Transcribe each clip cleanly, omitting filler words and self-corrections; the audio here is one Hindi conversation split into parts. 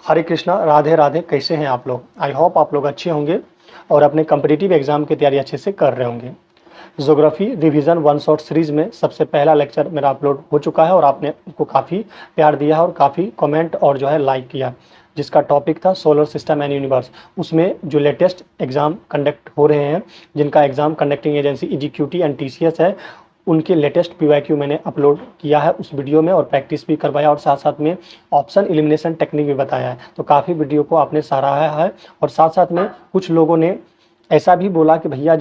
हरे कृष्णा, राधे राधे। कैसे हैं आप लोग? आई होप आप लोग अच्छे होंगे और अपने कम्पिटिटिव एग्जाम की तैयारी अच्छे से कर रहे होंगे। Geography revision one shot series में सबसे पहला लेक्चर मेरा अपलोड हो चुका है और आपने उसको काफ़ी प्यार दिया है और काफ़ी कमेंट और जो है लाइक किया, जिसका टॉपिक था सोलर सिस्टम एंड यूनिवर्स। उसमें जो लेटेस्ट एग्जाम कंडक्ट हो रहे हैं, जिनका exam conducting agency EGQT and TCS है, उनके लेटेस्ट PYQ मैंने अपलोड किया है उस वीडियो में और प्रैक्टिस भी करवाया और साथ साथ में ऑप्शन एलिमिनेशन टेक्निक भी बताया है। तो काफ़ी वीडियो को आपने सराहा है और साथ साथ में कुछ लोगों ने ऐसा भी बोला कि भैया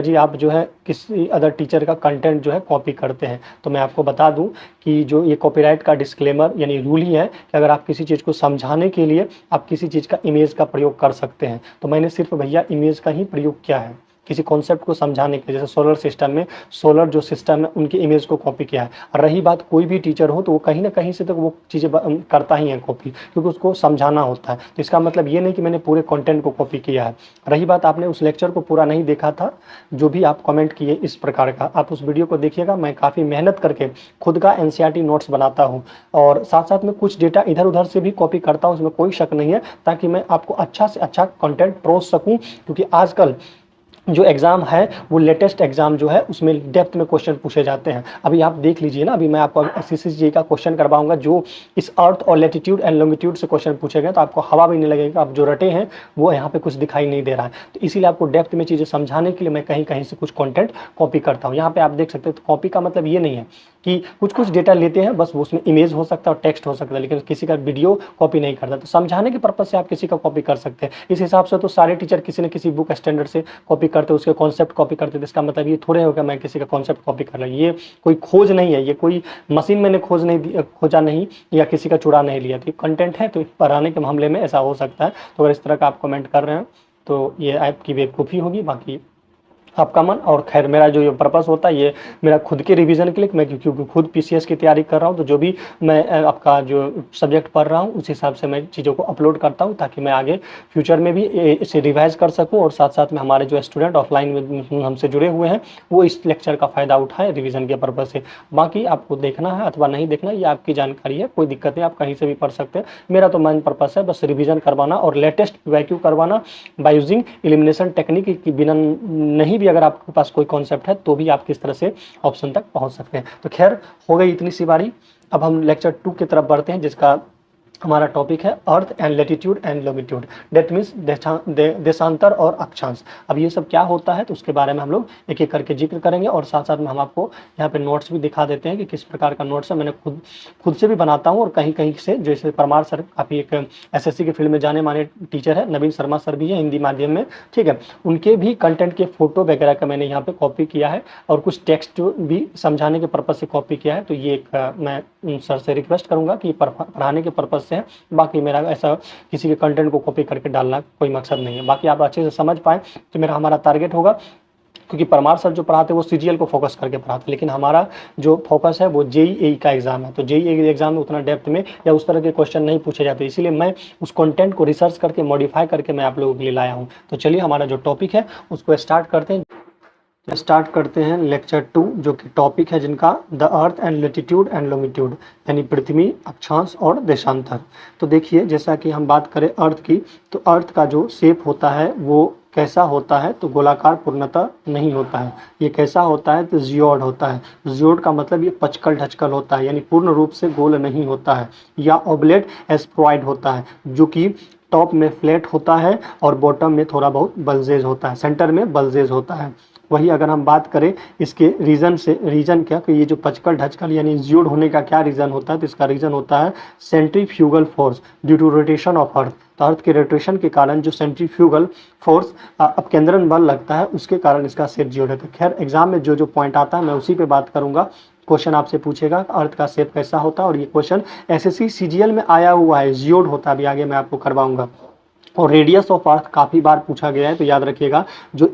जी आप जो है किसी अदर टीचर का कंटेंट जो है कॉपी करते हैं। तो मैं आपको बता दूं कि जो ये कॉपीराइट का डिस्क्लेमर यानी रूल ही है कि अगर आप किसी चीज़ को समझाने के लिए आप किसी चीज़ का इमेज का प्रयोग कर सकते हैं। तो मैंने सिर्फ भैया इमेज का ही प्रयोग किया है किसी कॉन्सेप्ट को समझाने के लिए। जैसे सोलर सिस्टम में सोलर जो सिस्टम है उनकी इमेज को कॉपी किया है। और रही बात कोई भी टीचर हो तो वो कहीं ना कहीं से तो वो चीज़ें करता ही है कॉपी, क्योंकि उसको समझाना होता है। तो इसका मतलब ये नहीं कि मैंने पूरे कंटेंट को कॉपी किया है। रही बात आपने उस लेक्चर को पूरा नहीं देखा था, जो भी आप कमेंट किए इस प्रकार का, आप उस वीडियो को देखिएगा। मैं काफ़ी मेहनत करके खुद का NCERT नोट्स बनाता हूँ और साथ साथ में कुछ डेटा इधर उधर से भी कॉपी करता हूँ, उसमें कोई शक नहीं है, ताकि मैं आपको अच्छा से अच्छा कंटेंट परोस सकूँ। क्योंकि आजकल जो एग्ज़ाम है वो लेटेस्ट एग्ज़ाम जो है उसमें डेप्थ में क्वेश्चन पूछे जाते हैं। अभी आप देख लीजिए ना, अभी मैं आपको SSC का क्वेश्चन करवाऊंगा जो इस अर्थ और लैटिट्यूड एंड लॉन्गिट्यूड से क्वेश्चन पूछे गए, तो आपको हवा भी नहीं लगेगा, आप जो रटे हैं वो यहाँ पे कुछ दिखाई नहीं दे रहा है। तो इसीलिए आपको डेप्थ में चीज़ें समझाने के लिए मैं कहीं कहीं से कुछ कॉन्टेंट कॉपी करता हूँ। यहाँ पे आप देख सकते हैं। तो कॉपी का मतलब ये नहीं है कि कुछ कुछ डेटा लेते हैं, बस उसमें इमेज हो सकता है और टेक्स्ट हो सकता है, लेकिन किसी का वीडियो कॉपी नहीं करता। तो समझाने के पर्पज से आप किसी का कॉपी कर सकते हैं। इस हिसाब से तो सारे टीचर किसी न किसी बुक स्टैंडर्ड से कॉपी करते, उसके कॉन्सेप्ट कॉपी करते थे। इसका मतलब ये थोड़े होगा मैं किसी का कॉन्सेप्ट कॉपी कर रहा हूँ। ये कोई खोज नहीं है, ये कोई मशीन मैंने खोजा नहीं या किसी का चुरा नहीं लिया। तो कंटेंट है, तो पढ़ाने के मामले में ऐसा हो सकता है। तो अगर इस तरह का आप कमेंट कर रहे हैं तो ये आपकी बेवकूफ़ी होगी, बाकी आपका मन। और खैर, मेरा जो ये पर्पस होता है ये मेरा खुद के रिवीजन के लिए, मैं क्योंकि खुद PCS की तैयारी कर रहा हूँ, तो जो भी मैं आपका जो सब्जेक्ट पढ़ रहा हूँ उस हिसाब से मैं चीज़ों को अपलोड करता हूँ, ताकि मैं आगे फ्यूचर में भी इसे रिवाइज कर सकूँ और साथ साथ में हमारे जो स्टूडेंट ऑफलाइन में हमसे जुड़े हुए हैं वो इस लेक्चर का फ़ायदा उठाएं रिवीजन के पर्पज़ से। बाकी आपको देखना है अथवा नहीं देखना, ये आपकी जानकारी है, कोई दिक्कत नहीं, आप कहीं से भी पढ़ सकते हैं। मेरा तो मेन पर्पस है बस रिवीजन करवाना और लेटेस्ट PYQ करवाना बाय यूजिंग एलिमिनेशन टेक्निक की बिना नहीं भी अगर आपके पास कोई कॉन्सेप्ट है तो भी आप किस तरह से ऑप्शन तक पहुंच सकते हैं। तो खैर, हो गई इतनी सी बारी। अब हम लेक्चर 2 की तरफ बढ़ते हैं, जिसका हमारा टॉपिक है earth and latitude and longitude. That means देशांतर और अक्षांश। अब ये सब क्या होता है तो उसके बारे में हम लोग एक एक करके जिक्र करेंगे और साथ साथ में हम आपको यहाँ पे नोट्स भी दिखा देते हैं कि किस प्रकार का नोट्स है। मैंने खुद से भी बनाता हूँ और कहीं कहीं से, जैसे परमार सर काफ़ी एक SSC के फील्ड में जाने माने टीचर है, नवीन शर्मा सर भी है हिंदी माध्यम में, ठीक है, उनके भी कंटेंट के फोटो वगैरह का मैंने यहाँ पे कॉपी किया है और कुछ टेक्स्ट भी समझाने के पर्पज़ से कॉपी किया है। तो ये एक मैं सर से रिक्वेस्ट करूँगा कि पढ़ाने के पर्पज़ से है, बाकी मेरा ऐसा किसी के कंटेंट को कॉपी करके डालना कोई मकसद नहीं है। बाकी आप अच्छे से समझ पाए तो मेरा हमारा टारगेट होगा, क्योंकि परमार सर जो पढ़ाते हैं वो CGL को फोकस करके पढ़ाते हैं, लेकिन हमारा जो फोकस है वो JEE का एग्जाम है। तो JEE एग्जाम में उतना डेप्थ में या उस तरह के क्वेश्चन नहीं पूछे जाते, इसीलिए मैं उस कंटेंट को रिसर्च करके मॉडिफाई करके मैं आप लोगों के लिए लाया हूँ। तो चलिए हमारा जो टॉपिक है उसको स्टार्ट करते हैं। तो स्टार्ट करते हैं लेक्चर 2, जो कि टॉपिक है जिनका the earth and latitude and longitude, यानी पृथ्वी, अक्षांश और देशांतर। तो देखिए, जैसा कि हम बात करें अर्थ की, तो अर्थ का जो शेप होता है वो कैसा होता है, तो गोलाकार पूर्णतः नहीं होता है। ये कैसा होता है तो जियोड होता है। जियोड का मतलब ये पचकल ढचकल होता है, यानी पूर्ण रूप से गोल नहीं होता है। या ओबलेट एस्प्रोइड होता है, जो कि टॉप में फ्लैट होता है और बॉटम में थोड़ा बहुत बल्जेज होता है, सेंटर में बल्जेज होता है। वही अगर हम बात करें इसके रीजन क्या, कि ये जो पचकल ढचकल यानी जियोड होने का क्या रीज़न होता है, तो इसका रीज़न होता है centrifugal force due to rotation of earth. तो अर्थ के रोटेशन के कारण जो सेंट्रीफ्यूगल फोर्स अपकेंद्रन बल लगता है, उसके कारण इसका शेप जियोड है। तो खैर, एग्जाम में जो जो पॉइंट आता है मैं उसी पे बात करूंगा। क्वेश्चन आपसे पूछेगा अर्थ का शेप कैसा होता है, और ये क्वेश्चन SSC CGL में आया हुआ है, जियोड होता है, अभी आगे मैं आपको करवाऊंगा। और रेडियस ऑफ अर्थ काफ़ी बार पूछा गया है, तो याद रखिएगा जो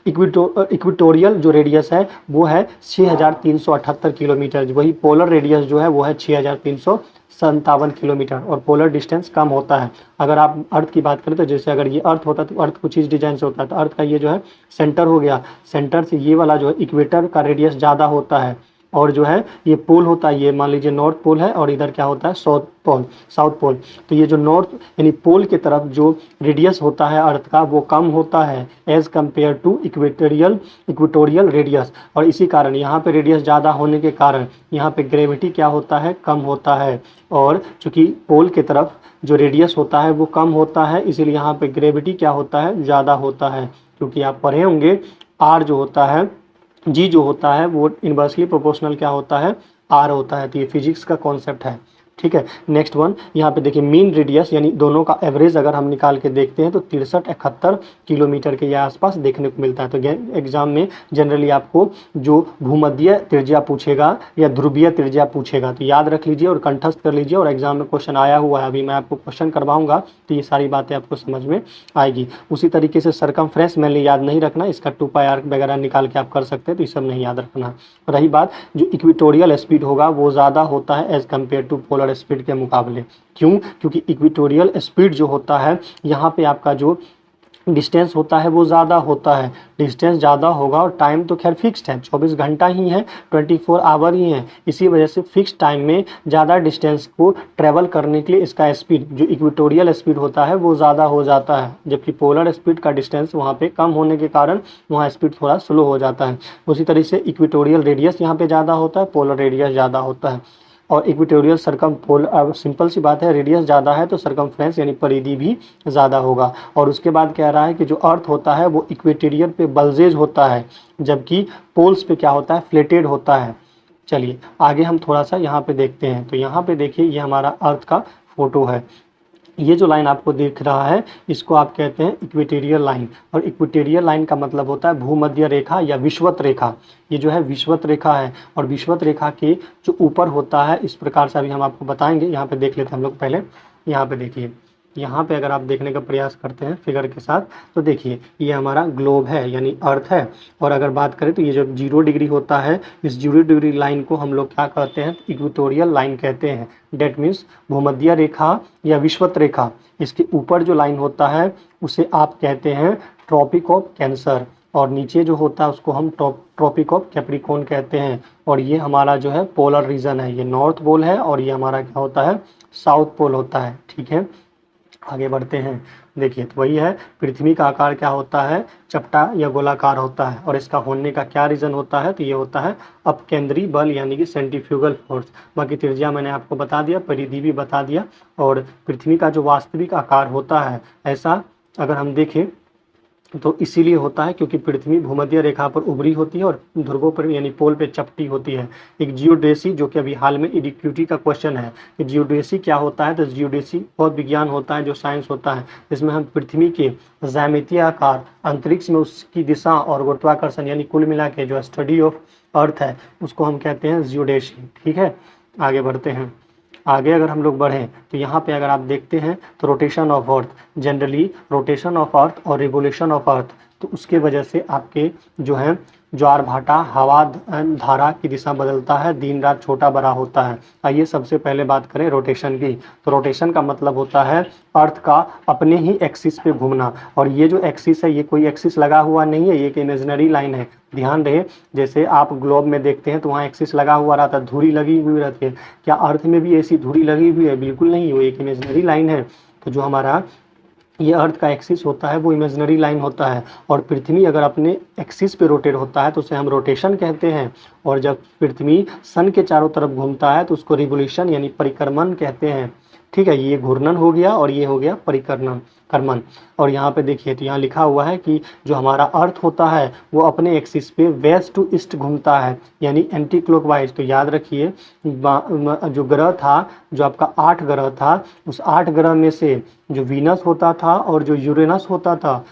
इक्विटोरियल जो रेडियस है वो है 6378 किलोमीटर। वही पोलर रेडियस जो है वो है 6357 किलोमीटर, और पोलर डिस्टेंस कम होता है। अगर आप अर्थ की बात करें तो जैसे अगर ये अर्थ होता तो अर्थ कुछ इस डिजाइन से होता है, तो अर्थ का ये जो है सेंटर हो गया, सेंटर से ये वाला जो है इक्वेटर का रेडियस ज़्यादा होता है, और जो है ये पोल होता है, ये मान लीजिए नॉर्थ पोल है और इधर क्या होता है साउथ पोल। तो ये जो नॉर्थ यानी पोल की तरफ जो रेडियस होता है अर्थ का वो कम होता है as compare to equatorial radius. और इसी कारण यहाँ पे रेडियस ज़्यादा होने के कारण यहाँ पे ग्रेविटी क्या होता है, कम होता है। और चूंकि पोल की तरफ जो रेडियस होता है वो कम होता है, इसीलिए यहाँ पे ग्रेविटी क्या होता है, ज़्यादा होता है। क्योंकि आप पढ़े होंगे आर जो होता है, जी जो होता है वो इन्वर्सली प्रोपोर्शनल क्या होता है, आर होता है। तो ये फिजिक्स का कॉन्सेप्ट है। ठीक है, नेक्स्ट वन यहाँ पे देखिए मीन रेडियस यानी दोनों का एवरेज अगर हम निकाल के देखते हैं तो 63-71 किलोमीटर के आसपास देखने को मिलता है। तो एग्जाम में जनरली आपको जो भूमध्य त्रिज्या पूछेगा या ध्रुवीय त्रिज्या पूछेगा तो याद रख लीजिए और कंठस्थ कर लीजिए, और एग्जाम में क्वेश्चन आया हुआ है, अभी मैं आपको क्वेश्चन करवाऊंगा तो ये सारी बातें आपको समझ में आएगी। उसी तरीके से सरकमफ्रेंस मैंने याद नहीं रखना, इसका 2πr वगैरह निकाल के आप कर सकते हैं, तो ये सब नहीं याद रखना। रही बात जो इक्वेटोरियल स्पीड होगा वो ज़्यादा होता है as compare to polar speed के मुकाबले। क्यों? क्योंकि इक्वेटोरियल स्पीड जो होता है यहाँ पे आपका जो डिस्टेंस होता है वो ज़्यादा होता है, डिस्टेंस ज़्यादा होगा और टाइम तो खैर फिक्स्ड है, 24 घंटा ही है, 24 आवर ही है। इसी वजह से फिक्स टाइम में ज़्यादा डिस्टेंस को ट्रैवल करने के लिए इसका स्पीड जो इक्वेटोरियल स्पीड होता है वो ज़्यादा हो जाता है, जबकि पोलर स्पीड का डिस्टेंस वहाँ पे कम होने के कारण वहाँ स्पीड थोड़ा स्लो हो जाता है। उसी तरीके से इक्वेटोरियल रेडियस यहाँ पे ज़्यादा होता है, पोलर रेडियस ज़्यादा होता है। और इक्वेटोरियल अब सिंपल सी बात है, रेडियस ज़्यादा है तो सरकमफ्रेंस यानी परिधि भी ज़्यादा होगा। और उसके बाद कह रहा है कि जो अर्थ होता है वो इक्वेटोरियल पे बल्जेज होता है, जबकि पोल्स पे क्या होता है, फ्लेटेड होता है। चलिए आगे हम थोड़ा सा यहाँ पे देखते हैं। तो यहाँ पे देखिए ये हमारा अर्थ का फोटो है, ये जो लाइन आपको दिख रहा है इसको आप कहते हैं इक्वेटोरियल लाइन। और इक्वेटोरियल लाइन का मतलब होता है भूमध्य रेखा या विषुवत रेखा। ये जो है विषुवत रेखा है, और विषुवत रेखा के जो ऊपर होता है इस प्रकार से अभी हम आपको बताएंगे। यहाँ पे देख लेते हैं हम लोग पहले। यहाँ पे देखिए, यहाँ पे अगर आप देखने का प्रयास करते हैं फिगर के साथ तो देखिए ये हमारा ग्लोब है यानी अर्थ है। और अगर बात करें तो ये जब 0 डिग्री होता है, इस 0 डिग्री लाइन को हम लोग क्या कहते हैं, इक्वेटोरियल लाइन कहते हैं। डेट मीन्स भूमध्य रेखा या विषुवत रेखा, इसके ऊपर जो लाइन होता है उसे आप कहते हैं ट्रॉपिक ऑफ कैंसर, और नीचे जो होता है उसको हम ट्रॉपिक ऑफ कैप्रिकॉर्न कहते हैं। और ये हमारा जो है पोलर रीजन है, ये नॉर्थ पोल है और ये हमारा क्या होता है, साउथ पोल होता है। ठीक है, आगे बढ़ते हैं। देखिए तो वही है, पृथ्वी का आकार क्या होता है, चपटा या गोलाकार होता है। और इसका होने का क्या रीज़न होता है, तो ये होता है अपकेंद्री बल यानी कि सेंट्रीफ्यूगल फोर्स। बाकी त्रिज्या मैंने आपको बता दिया, परिधि भी बता दिया। और पृथ्वी का जो वास्तविक आकार होता है ऐसा अगर हम देखें तो इसीलिए होता है क्योंकि पृथ्वी भूमध्य रेखा पर उभरी होती है और ध्रुवों पर यानी पोल पे चपटी होती है। एक जियोडेसी जो कि अभी हाल में EDQT का क्वेश्चन है कि जियोडेसी क्या होता है, तो जियोडेसी बहुत विज्ञान होता है जो साइंस होता है, जिसमें हम पृथ्वी के ज्यामितीय आकार, अंतरिक्ष में उसकी दिशा और गुरुत्वाकर्षण यानी कुल मिला के जो स्टडी ऑफ अर्थ है उसको हम कहते हैं जियोडेसी। ठीक है, आगे बढ़ते हैं। आगे अगर हम लोग बढ़ें तो यहाँ पे अगर आप देखते हैं तो rotation of earth, generally rotation of अर्थ और रिवोल्यूशन ऑफ अर्थ, तो उसके वजह से आपके जो है ज्वार भाटा हवा धारा की दिशा बदलता है, दिन रात छोटा बड़ा होता है। आइए सबसे पहले बात करें रोटेशन की। तो रोटेशन का मतलब होता है अर्थ का अपने ही एक्सिस पे घूमना। और ये जो एक्सिस है ये कोई एक्सिस लगा हुआ नहीं है, ये एक इमेजिनरी लाइन है। ध्यान रहे, जैसे आप ग्लोब में देखते हैं तो वहाँ एक्सिस लगा हुआ रहता है, धुरी लगी हुई रहती है। क्या अर्थ में भी ऐसी धुरी लगी हुई है? बिल्कुल नहीं, वो एक इमेजिनरी लाइन है। तो जो हमारा ये अर्थ का एक्सिस होता है वो इमेजिनरी लाइन होता है। और पृथ्वी अगर अपने एक्सिस पे रोटेट होता है तो उसे हम रोटेशन कहते हैं। और जब पृथ्वी सन के चारों तरफ घूमता है तो उसको रिवोल्यूशन यानी परिक्रमण कहते हैं। ठीक है, ये घूर्णन हो गया और ये हो गया परिक्रमण। और यहाँ पे देखिए तो यहाँ लिखा हुआ है कि जो हमारा अर्थ होता है वो अपने एक्सिस पे वेस्ट टू ईस्ट घूमता है यानी एंटी क्लॉकवाइज। तो याद रखिए जो ग्रह था, जो आपका 8 ग्रह था, उस 8 ग्रह में से जो वीनस होता था और जो यूरेनस होता था,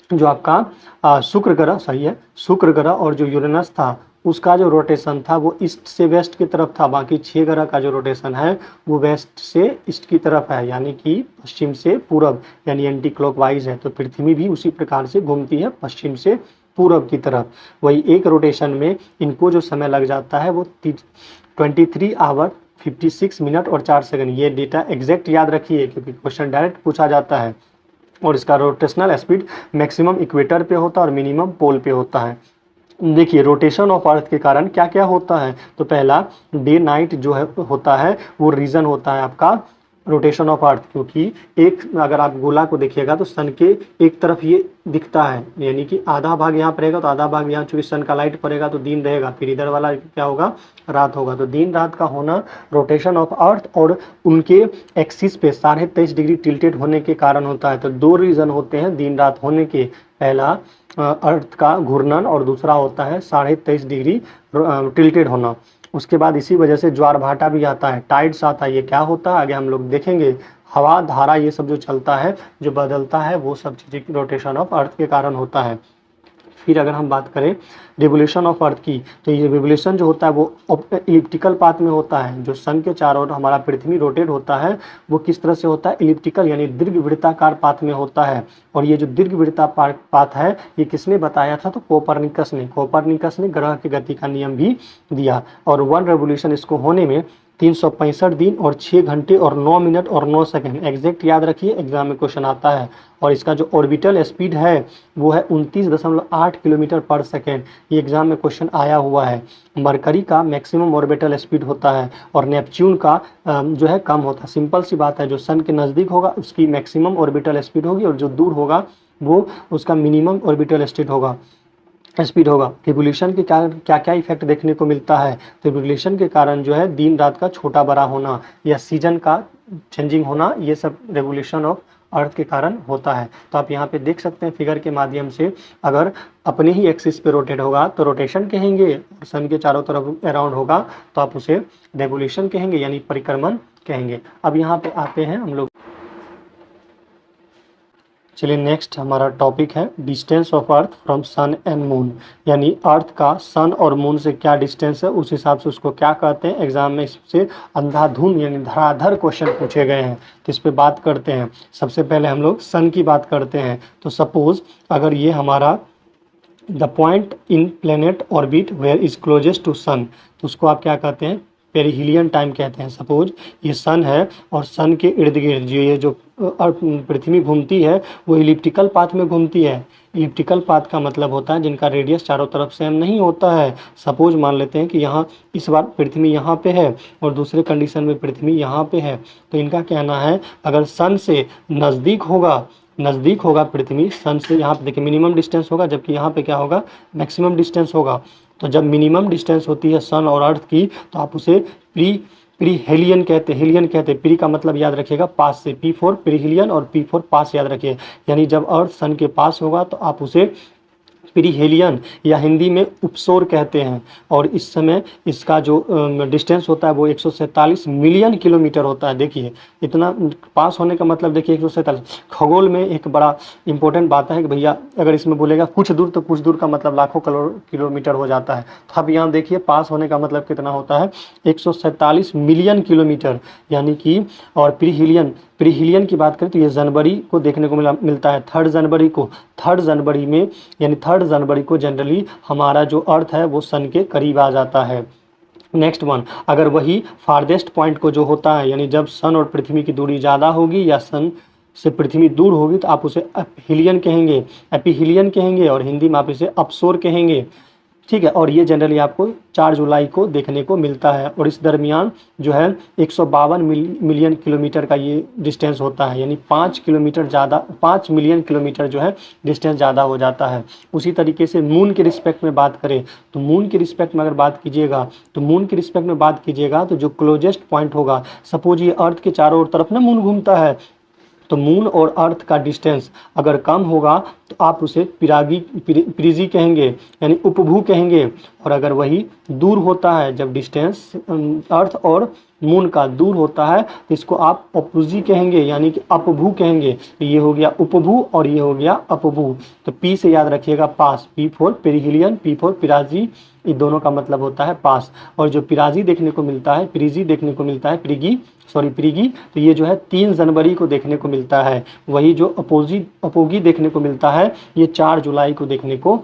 जो आपका शुक्र ग्रह, सही है, शुक्र ग्रह और जो यूरेनस था उसका जो रोटेशन था वो ईस्ट से वेस्ट की तरफ था। बाकी 6 ग्रह का जो रोटेशन है वो वेस्ट से ईस्ट की तरफ है यानी कि पश्चिम से पूरब यानी एंटी क्लॉकवाइज है। तो पृथ्वी भी उसी प्रकार से घूमती है पश्चिम से पूरब की तरफ। वही एक रोटेशन में इनको जो समय लग जाता है वो 23 आवर 56 मिनट और 4 सेकंड। ये डेटा एग्जैक्ट याद रखिए क्योंकि क्वेश्चन डायरेक्ट पूछा जाता है। और इसका रोटेशनल स्पीड मैक्सिमम इक्वेटर पे होता है और मिनिमम पोल पे होता है। देखिए रोटेशन ऑफ अर्थ के कारण क्या क्या होता है। तो पहला डे नाइट जो है होता है वो रीजन होता है आपका रोटेशन ऑफ अर्थ, क्योंकि एक अगर आप गोला को देखिएगा तो सन के एक तरफ ये दिखता है, यानी कि आधा भाग यहाँ पड़ेगा तो आधा भाग यहाँ, चूंकि सन का लाइट पड़ेगा तो दिन रहेगा, फिर इधर वाला क्या होगा, रात होगा। तो दिन रात का होना रोटेशन ऑफ अर्थ और उनके एक्सिस पे 23.5 डिग्री टिल्टेड होने के कारण होता है। तो दो रीजन होते हैं दिन रात होने के, पहला अर्थ का घूर्णन और दूसरा होता है 23.5 डिग्री टिल्टेड होना। उसके बाद इसी वजह से ज्वार भाटा भी आता है, टाइड्स आता है। ये क्या होता है आगे हम लोग देखेंगे। हवा धारा ये सब जो चलता है, जो बदलता है, वो सब चीज़ें रोटेशन ऑफ अर्थ के कारण होता है। फिर अगर हम बात करें रिवोल्यूशन ऑफ अर्थ की, तो ये रिवोल्यूशन जो होता है वो इलिप्टिकल पाथ में होता है। जो सन के चारों ओर हमारा पृथ्वी रोटेट होता है वो किस तरह से होता है, इलिप्टिकल यानी दीर्घवृत्ताकार पाथ में होता है। और ये जो दीर्घवृत्ता पाथ है ये किसने बताया था, तो कोपरनिकस ने ग्रह की गति का नियम भी दिया। और 1 रेवोल्यूशन इसको होने में 365 दिन और 6 घंटे और 9 मिनट और 9 सेकंड एग्जैक्ट याद रखिए, एग्जाम में क्वेश्चन आता है। और इसका जो ऑर्बिटल स्पीड है वो है 29.8 किलोमीटर पर सेकेंड, ये एग्जाम में क्वेश्चन आया हुआ है। मरकरी का मैक्सिमम ऑर्बिटल स्पीड होता है और नेपच्यून का जो है कम होता है। सिंपल सी बात है, जो सन के नज़दीक होगा उसकी मैक्सिमम ऑर्बिटल स्पीड होगी और जो दूर होगा वो उसका मिनिमम ऑर्बिटल स्पीड होगा। रिवोल्यूशन के कारण क्या क्या इफेक्ट देखने को मिलता है, तो रिवोल्यूशन के कारण जो है दिन रात का छोटा बड़ा होना या सीजन का चेंजिंग होना, ये सब रिवोल्यूशन ऑफ अर्थ के कारण होता है। तो आप यहाँ पे देख सकते हैं फिगर के माध्यम से, अगर अपने ही एक्सिस पे रोटेट होगा तो रोटेशन कहेंगे, सन के चारों तरफ अराउंड होगा तो आप उसे रिवोल्यूशन कहेंगे यानी परिक्रमण कहेंगे। अब यहाँ पे आते हैं हम लोग, चलिए नेक्स्ट हमारा टॉपिक है distance of earth from sun and moon, यानी अर्थ का सन और मून से क्या डिस्टेंस है, उस हिसाब से उसको क्या कहते हैं। एग्जाम में इससे अंधाधुन यानी धराधर क्वेश्चन पूछे गए हैं, तो इस पे बात करते हैं। सबसे पहले हम लोग सन की बात करते हैं। तो सपोज अगर ये हमारा the point in planet orbit where is closest to sun, तो उसको आप क्या कहते हैं, पेरिहिलियन टाइम कहते हैं। सपोज ये सन है और सन के इर्द गिर्द जो ये जो पृथ्वी घूमती है वो इलिप्टिकल पाथ में घूमती है। इलिप्टिकल पाथ का मतलब होता है जिनका रेडियस चारों तरफ सेम नहीं होता है। सपोज मान लेते हैं कि यहाँ इस बार पृथ्वी यहाँ पे है और दूसरे कंडीशन में पृथ्वी यहाँ पे है, तो इनका कहना है अगर सन से नज़दीक होगा पृथ्वी सन से, यहाँ पे देखिए मिनिमम डिस्टेंस होगा, जबकि यहाँ पे क्या होगा, मैक्सिमम डिस्टेंस होगा। तो जब मिनिमम डिस्टेंस होती है सन और अर्थ की तो आप उसे प्रीहेलियन कहते हैं। प्री का मतलब याद रखिएगा पास से, P फॉर प्रीहेलियन और P फॉर पास याद रखिए। यानी जब अर्थ सन के पास होगा तो आप उसे प्रीहेलियन या हिंदी में उपसोर कहते हैं। और इस समय इसका जो डिस्टेंस होता है वो 147 मिलियन किलोमीटर होता है। देखिए इतना पास होने का मतलब देखिए 147। खगोल में एक बड़ा इंपॉर्टेंट बात है कि भैया अगर इसमें बोलेगा कुछ दूर तो कुछ दूर का मतलब लाखों किलोमीटर हो जाता है। तो अब यहाँ देखिए पास होने का मतलब कितना होता है, 147 मिलियन किलोमीटर यानी कि। और प्रीहिलियन की बात करें तो ये जनवरी को देखने को मिलता है, 3 जनवरी में, यानी 3 जनवरी को जनरली हमारा जो अर्थ है वो सन के करीब आ जाता है। नेक्स्ट वन, अगर वही फारदेस्ट पॉइंट को जो होता है, यानी जब सन और पृथ्वी की दूरी ज़्यादा होगी या सन से पृथ्वी दूर होगी तो आप उसे एपीहिलियन कहेंगे और हिंदी में आप इसे अपसोर कहेंगे, ठीक है। और ये जनरली आपको 4 जुलाई को देखने को मिलता है और इस दरमियान जो है 152 मिलियन किलोमीटर का ये डिस्टेंस होता है, यानी 5 मिलियन किलोमीटर जो है डिस्टेंस ज़्यादा हो जाता है। उसी तरीके से मून के रिस्पेक्ट में बात करें तो मून के रिस्पेक्ट में अगर बात कीजिएगा तो जो क्लोजेस्ट पॉइंट होगा, सपोज ये अर्थ के चारों ओर तरफ ना मून घूमता है, तो मून और अर्थ का डिस्टेंस अगर कम होगा तो आप उसे प्रीजी कहेंगे यानी उपभू कहेंगे। और अगर वही दूर होता है, जब डिस्टेंस अर्थ और मून का दूर होता है तो इसको आप अपोजी कहेंगे यानी कि अपभू कहेंगे। तो ये हो गया उपभू और ये हो गया अपभू। तो पी से याद रखिएगा पास, P for perihelion, P for Piraji, ये दोनों का मतलब होता है पास। और जो प्रीजी देखने को मिलता है प्रीगी, तो ये जो है 3 जनवरी को देखने को मिलता है। वही जो अपोगी देखने को मिलता है ये 4 जुलाई को देखने को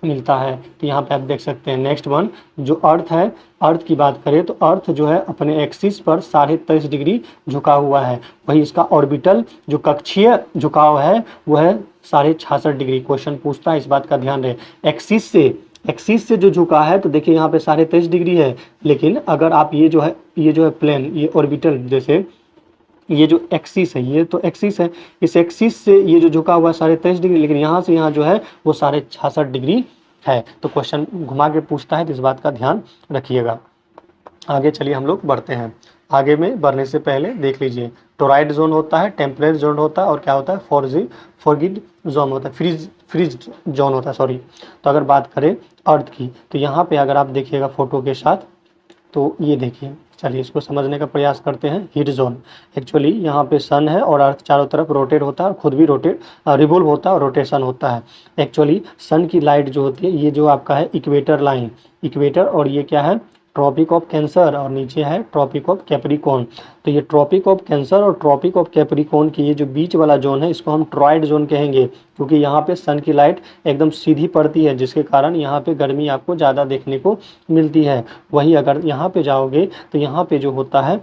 मिलता है। तो यहाँ पे आप देख सकते हैं। नेक्स्ट वन, जो अर्थ है, अर्थ की बात करें तो अर्थ जो है अपने एक्सिस पर 23.5 डिग्री झुका हुआ है। वही इसका ऑर्बिटल जो कक्षीय झुकाव है वो है 66.5 डिग्री। क्वेश्चन पूछता है, इस बात का ध्यान रहे। एक्सिस से एक्सिस से जो झुका है तो देखिए यहाँ पे 23.5 डिग्री है, लेकिन अगर आप ये जो है प्लेन, ये ऑर्बिटल, जैसे ये जो एक्सिस है, ये तो एक्सिस है, इस एक्सिस से ये जो झुका हुआ है 23.5 डिग्री, लेकिन यहाँ से यहाँ जो है वो 66.5 डिग्री है। तो क्वेश्चन घुमा के पूछता है, तो इस बात का ध्यान रखिएगा। आगे चलिए हम लोग बढ़ते हैं। आगे में बढ़ने से पहले देख लीजिए, टोराइड जोन होता है, टेम्परेट जोन होता है, और क्या होता है, फॉरगिड जोन होता है, फ्रीज जोन होता है, सॉरी। तो अगर बात करें अर्थ की, तो यहाँ पे अगर आप देखिएगा फोटो के साथ, तो ये देखिए, चलिए इसको समझने का प्रयास करते हैं। हीट जोन, एक्चुअली यहाँ पे सन है और अर्थ चारों तरफ रोटेट होता है और खुद भी रिवोल्व होता है और रोटेशन होता है। एक्चुअली सन की लाइट जो होती है, ये जो आपका है इक्वेटर लाइन, इक्वेटर, और ये क्या है, ट्रॉपिक ऑफ कैंसर, और नीचे है ट्रॉपिक ऑफ कैप्रिकॉर्न। तो ये ट्रॉपिक ऑफ कैंसर और ट्रॉपिक ऑफ कैप्रिकॉर्न की ये जो बीच वाला जोन है, इसको हम टोरॉइड जोन कहेंगे, क्योंकि यहाँ पे सन की लाइट एकदम सीधी पड़ती है, जिसके कारण यहाँ पे गर्मी आपको ज़्यादा देखने को मिलती है। वहीं अगर यहाँ पे जाओगे तो यहाँ पे जो होता है,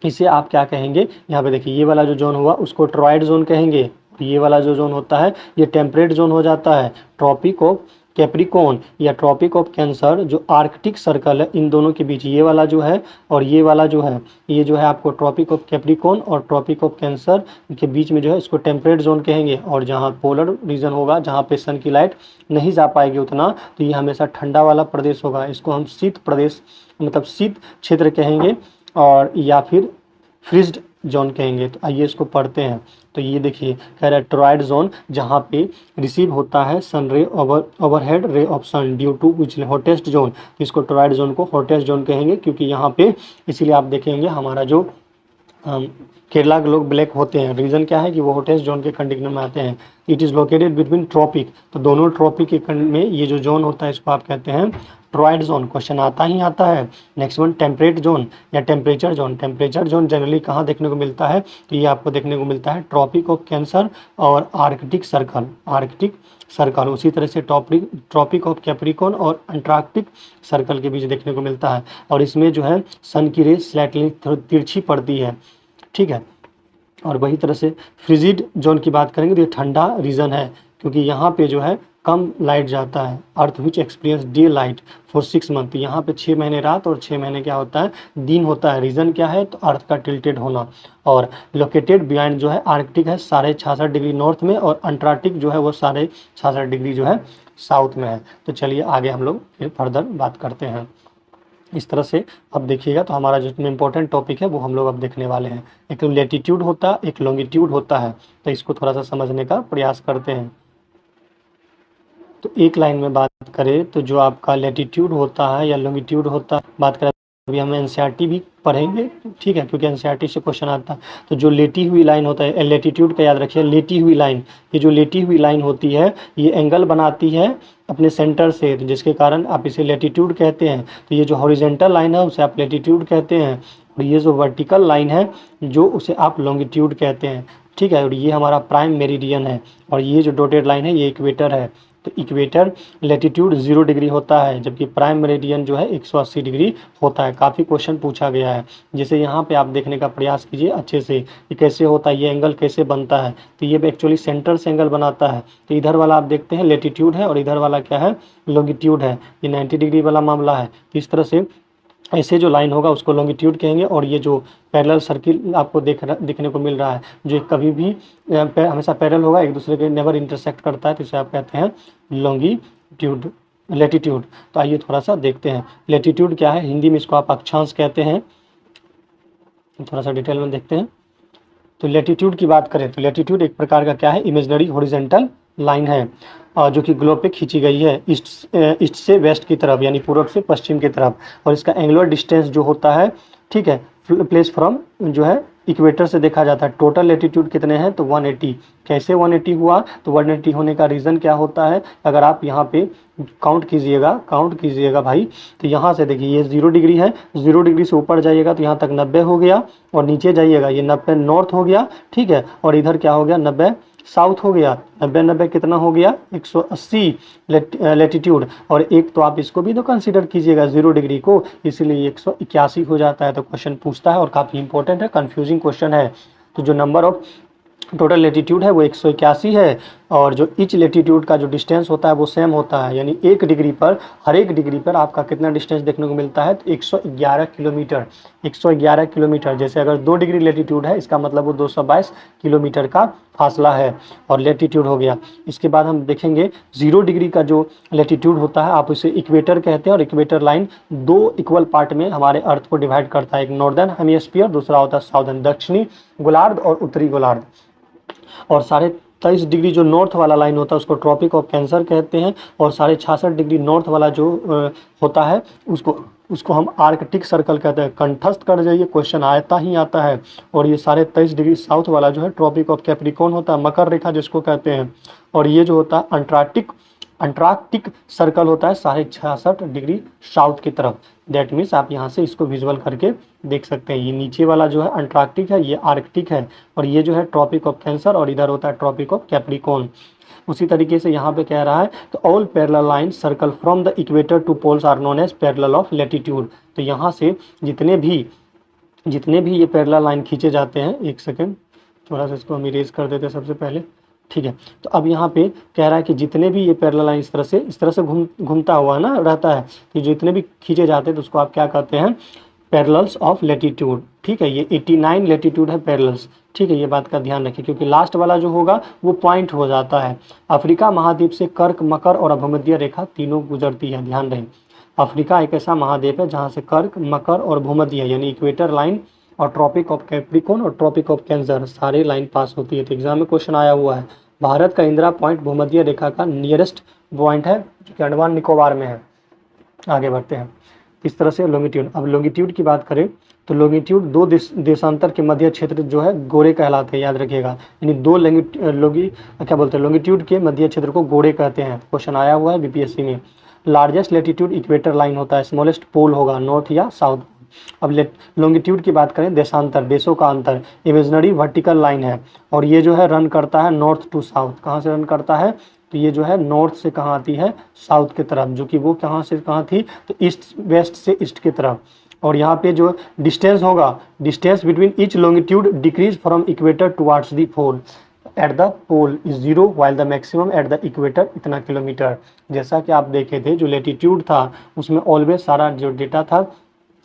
इसे आप क्या कहेंगे, यहाँ पे देखिए ये वाला जो जोन हुआ उसको टोरॉइड जोन कहेंगे। ये वाला जो जोन होता है ये टेम्परेट जोन हो जाता है। ट्रॉपिक ऑफ कैप्रिकॉर्न या ट्रॉपिक ऑफ कैंसर, जो आर्कटिक सर्कल है, इन दोनों के बीच ये वाला जो है और ये वाला जो है, ये जो है आपको ट्रॉपिक ऑफ कैप्रिकॉर्न और ट्रॉपिक ऑफ कैंसर के बीच में जो है, इसको टेम्परेट जोन कहेंगे। और जहाँ पोलर रीजन होगा, जहाँ पे सन की लाइट नहीं जा पाएगी उतना, तो ये हमेशा ठंडा वाला प्रदेश होगा, इसको हम शीत प्रदेश, मतलब शीत क्षेत्र कहेंगे, और या फिर फ्रीज्ड जोन कहेंगे। तो आइए इसको पढ़ते हैं। तो ये देखिए, कह रहा है टोरॉइड जोन, जहाँ पे रिसीव होता है सन ray overhead ray of sun due to which hottest zone. इसको टोरॉइड जोन को हॉटेस्ट जोन कहेंगे, क्योंकि यहाँ पे, इसीलिए आप देखेंगे हमारा जो केरला के लोग ब्लैक होते हैं, रीज़न क्या है कि वो हॉटेस्ट जोन के कंडीशन में आते हैं। It is located between tropic, तो दोनों ट्रॉपिक के खंड में ये जो जोन होता है, इसको आप कहते हैं टोरॉइड जोन। क्वेश्चन आता ही आता है। नेक्स्ट वन, टेम्परेट जोन या temperature zone. Temperature zone generally कहाँ देखने को मिलता है, तो ये आपको देखने को मिलता है ट्रॉपिक ऑफ कैंसर और आर्कटिक सर्कल, उसी तरह से ट्रॉपिक ऑफ कैप्रिकॉर्न और अंटार्कटिक सर्कल के बीच देखने को मिलता है। और इसमें जो है सन की रेस स्लाइटली तिरछी पड़ती है, ठीक है। और वही तरह से फ्रिजिड जोन की बात करेंगे तो ये ठंडा रीजन है, क्योंकि यहाँ पे जो है कम लाइट जाता है। Earth which experience day light for 6 month, यहाँ पे 6 महीने रात और 6 महीने क्या होता है, दिन होता है। रीज़न क्या है, तो अर्थ का टिल्टेड होना। और लोकेटेड बिहाइंड जो है आर्कटिक है 66.5 डिग्री नॉर्थ में, और अंटार्कटिक जो है वो 66.5 डिग्री जो है साउथ में है। तो चलिए आगे हम लोग फिर फर्दर बात करते हैं। इस तरह से अब देखिएगा, तो हमारा जो इम्पोर्टेंट टॉपिक है वो हम लोग अब देखने वाले हैं। एक तो लेटीट्यूड होता है, एक लॉन्गिट्यूड होता है, तो इसको थोड़ा सा समझने का प्रयास करते हैं। तो एक लाइन में बात करें तो जो आपका लेटीट्यूड होता है या लॉन्गिट्यूड होता है, बात करें अभी हम एनसीईआरटी भी पढ़ेंगे, ठीक है, क्योंकि एनसीईआरटी से क्वेश्चन आता है। तो जो लेटी हुई लाइन होता है, लेटीट्यूड का याद रखिए, लेटी हुई लाइन, ये जो लेटी हुई लाइन होती है ये एंगल बनाती है अपने सेंटर से, तो जिसके कारण आप इसे लेटीट्यूड कहते हैं। तो ये जो हॉरिजॉन्टल लाइन है उसे आप लेटीट्यूड कहते हैं, और ये जो वर्टिकल लाइन है जो उसे आप लॉन्गिट्यूड कहते हैं, ठीक है। और ये हमारा प्राइम मेरिडियन है, और ये जो डॉटेड लाइन है ये इक्वेटर है। तो इक्वेटर लेटीट्यूड 0 डिग्री होता है, जबकि प्राइम मेरिडियन जो है 180 डिग्री होता है। काफ़ी क्वेश्चन पूछा गया है, जैसे यहाँ पे आप देखने का प्रयास कीजिए अच्छे से, ये कैसे होता है, ये एंगल कैसे बनता है। तो ये एक्चुअली सेंटर से एंगल बनाता है। तो इधर वाला आप देखते हैं लेटीट्यूड है, और इधर वाला क्या है, लॉन्गिट्यूड है। ये 90 डिग्री वाला मामला है। तो इस तरह से ऐसे जो लाइन होगा उसको लॉन्गिट्यूड कहेंगे। और ये जो पैरेलल सर्किल आपको देखने को मिल रहा है, जो कभी भी हमेशा पैरेलल होगा, एक दूसरे के नेवर इंटरसेक्ट करता है, तो इसे आप कहते हैं लॉन्गिट्यूड, लेटीट्यूड। तो आइए थोड़ा सा देखते हैं लेटीट्यूड क्या है। हिंदी में इसको आप अक्षांश कहते हैं। थोड़ा सा डिटेल में देखते हैं। तो लेटीट्यूड की बात करें तो लेटीट्यूड एक प्रकार का क्या है, इमेजिनरी हॉरिजॉन्टल लाइन है, जो कि ग्लोब पे खींची गई है ईस्ट से वेस्ट की तरफ, यानी पूर्व से पश्चिम की तरफ। और इसका एंगुलर डिस्टेंस जो होता है, ठीक है, प्लेस फ्रॉम जो है इक्वेटर से देखा जाता है। टोटल लेटीट्यूड कितने हैं, तो 180। कैसे 180 हुआ, तो 180 होने का रीज़न क्या होता है, अगर आप यहाँ पे काउंट कीजिएगा भाई, तो यहाँ से देखिए ये 0 डिग्री है, 0 डिग्री से ऊपर जाइएगा तो यहाँ तक 90 हो गया, और नीचे जाइएगा ये 90 नॉर्थ हो गया, ठीक है। और इधर क्या हो गया, 90 साउथ हो गया। 90 कितना हो गया, 180 लेटीट्यूड। और एक तो आप इसको भी तो कंसीडर कीजिएगा 0 डिग्री को, इसीलिए 181 हो जाता है। तो क्वेश्चन पूछता है और काफ़ी इंपॉर्टेंट है, कंफ्यूजिंग क्वेश्चन है। तो जो नंबर ऑफ टोटल लेटीट्यूड है वो 181 है, और जो ईच लेटीट्यूड का जो डिस्टेंस होता है वो सेम होता है, यानी एक डिग्री पर, हर एक डिग्री पर आपका कितना डिस्टेंस देखने को मिलता है, तो 111 किलोमीटर। 111 किलोमीटर, जैसे अगर 2 डिग्री लेटीट्यूड है इसका मतलब वो 222 किलोमीटर का फासला है और लेटीट्यूड हो गया। इसके बाद हम देखेंगे 0 डिग्री का जो लेटीट्यूड होता है आप उसे इक्वेटर कहते हैं, और इक्वेटर लाइन 2 इक्वल पार्ट में हमारे अर्थ को डिवाइड करता है, एक नॉर्दर्न हेमिस्फीयर, दूसरा होता है साउदर्न, दक्षिणी गोलार्ध और उत्तरी गोलार्ध। और 23.5 डिग्री जो नॉर्थ वाला लाइन होता है उसको ट्रॉपिक ऑफ कैंसर कहते हैं, और 66.5 डिग्री नॉर्थ वाला जो होता है उसको हम आर्कटिक सर्कल कहते हैं। कंठस्थ कर जाइए, क्वेश्चन आता ही आता है। और ये 23.5 डिग्री साउथ वाला जो है ट्रॉपिक ऑफ कैप्रिकॉर्न होता है, मकर रेखा जिसको कहते हैं। और ये जो होता है अंटार्कटिक सर्कल होता है 66.5 डिग्री साउथ की तरफ। दैट मीन्स आप यहाँ से इसको विजुअल करके देख सकते हैं। ये नीचे वाला जो है अंटार्कटिक है, ये आर्कटिक है, और ये जो है ट्रॉपिक ऑफ कैंसर, और इधर होता है ट्रॉपिक ऑफ कैप्रिकॉर्न। उसी तरीके से यहाँ पे कह रहा है तो all parallel line circle from the equator to poles are known as parallel of latitude. तो यहाँ से जितने भी ये पैरेलल लाइन खींचे जाते हैं, एक सेकेंड थोड़ा सा इसको हम इरेज कर देते हैं सबसे पहले, ठीक है। तो अब यहाँ पे कह रहा है कि जितने भी ये पैरेलल लाइन इस तरह से घूमता हुआ ना रहता है, कि जितने भी खींचे जाते हैं तो उसको आप क्या कहते हैं, पैरेलल्स ऑफ लैटिट्यूड, ठीक है। ये 89 लैटिट्यूड है पैरेलल्स, ठीक है। ये बात का ध्यान रखिए क्योंकि लास्ट वाला जो होगा वो पॉइंट हो जाता है। अफ्रीका महाद्वीप से कर्क, मकर और भूमध्य रेखा तीनों गुजरती है, ध्यान रहे। अफ्रीका एक ऐसा महाद्वीप है जहाँ से कर्क, मकर और भूमध्य यानी इक्वेटर लाइन और ट्रॉपिक ऑफ कैप्रिकॉर्न और ट्रॉपिक ऑफ कैंसर सारे लाइन पास होती है। तो एग्जाम में क्वेश्चन आया हुआ है। भारत का इंदिरा पॉइंट भूमध्य रेखा का नियरेस्ट पॉइंट है जो कि अंडमान निकोबार में है। आगे बढ़ते हैं। इस तरह से लॉन्गिट्यूड, अब लॉन्गिट्यूड की बात करें तो लॉन्गिट्यूड 2 देशांतर के मध्य क्षेत्र जो है गोरे कहलाते हैं, याद रखिएगा। यानी 2 लॉन्गिट्यूड के मध्य क्षेत्र को गोरे कहते हैं। क्वेश्चन आया हुआ है बीपीएससी में। लार्जेस्ट लैटिट्यूड इक्वेटर लाइन होता है, स्मॉलेस्ट पोल होगा नॉर्थ या साउथ। अब लॉन्गिट्यूड की बात करें, देशांतर, देशों का अंतर, इमेजिनरी वर्टिकल लाइन है, और ये जो है रन करता है नॉर्थ टू साउथ। कहाँ से रन करता है, तो ये जो है नॉर्थ से कहाँ आती है, साउथ की तरफ, जो कि वो कहाँ से कहाँ थी, तो ईस्ट, वेस्ट से ईस्ट की तरफ। और यहाँ पे जो डिस्टेंस होगा, distance between each longitude decrease from equator towards the pole at the pole is 0 while the maximum at the equator इतना किलोमीटर। जैसा कि आप देखे थे जो लैटिट्यूड था उसमें ऑलवेज सारा जो डेटा था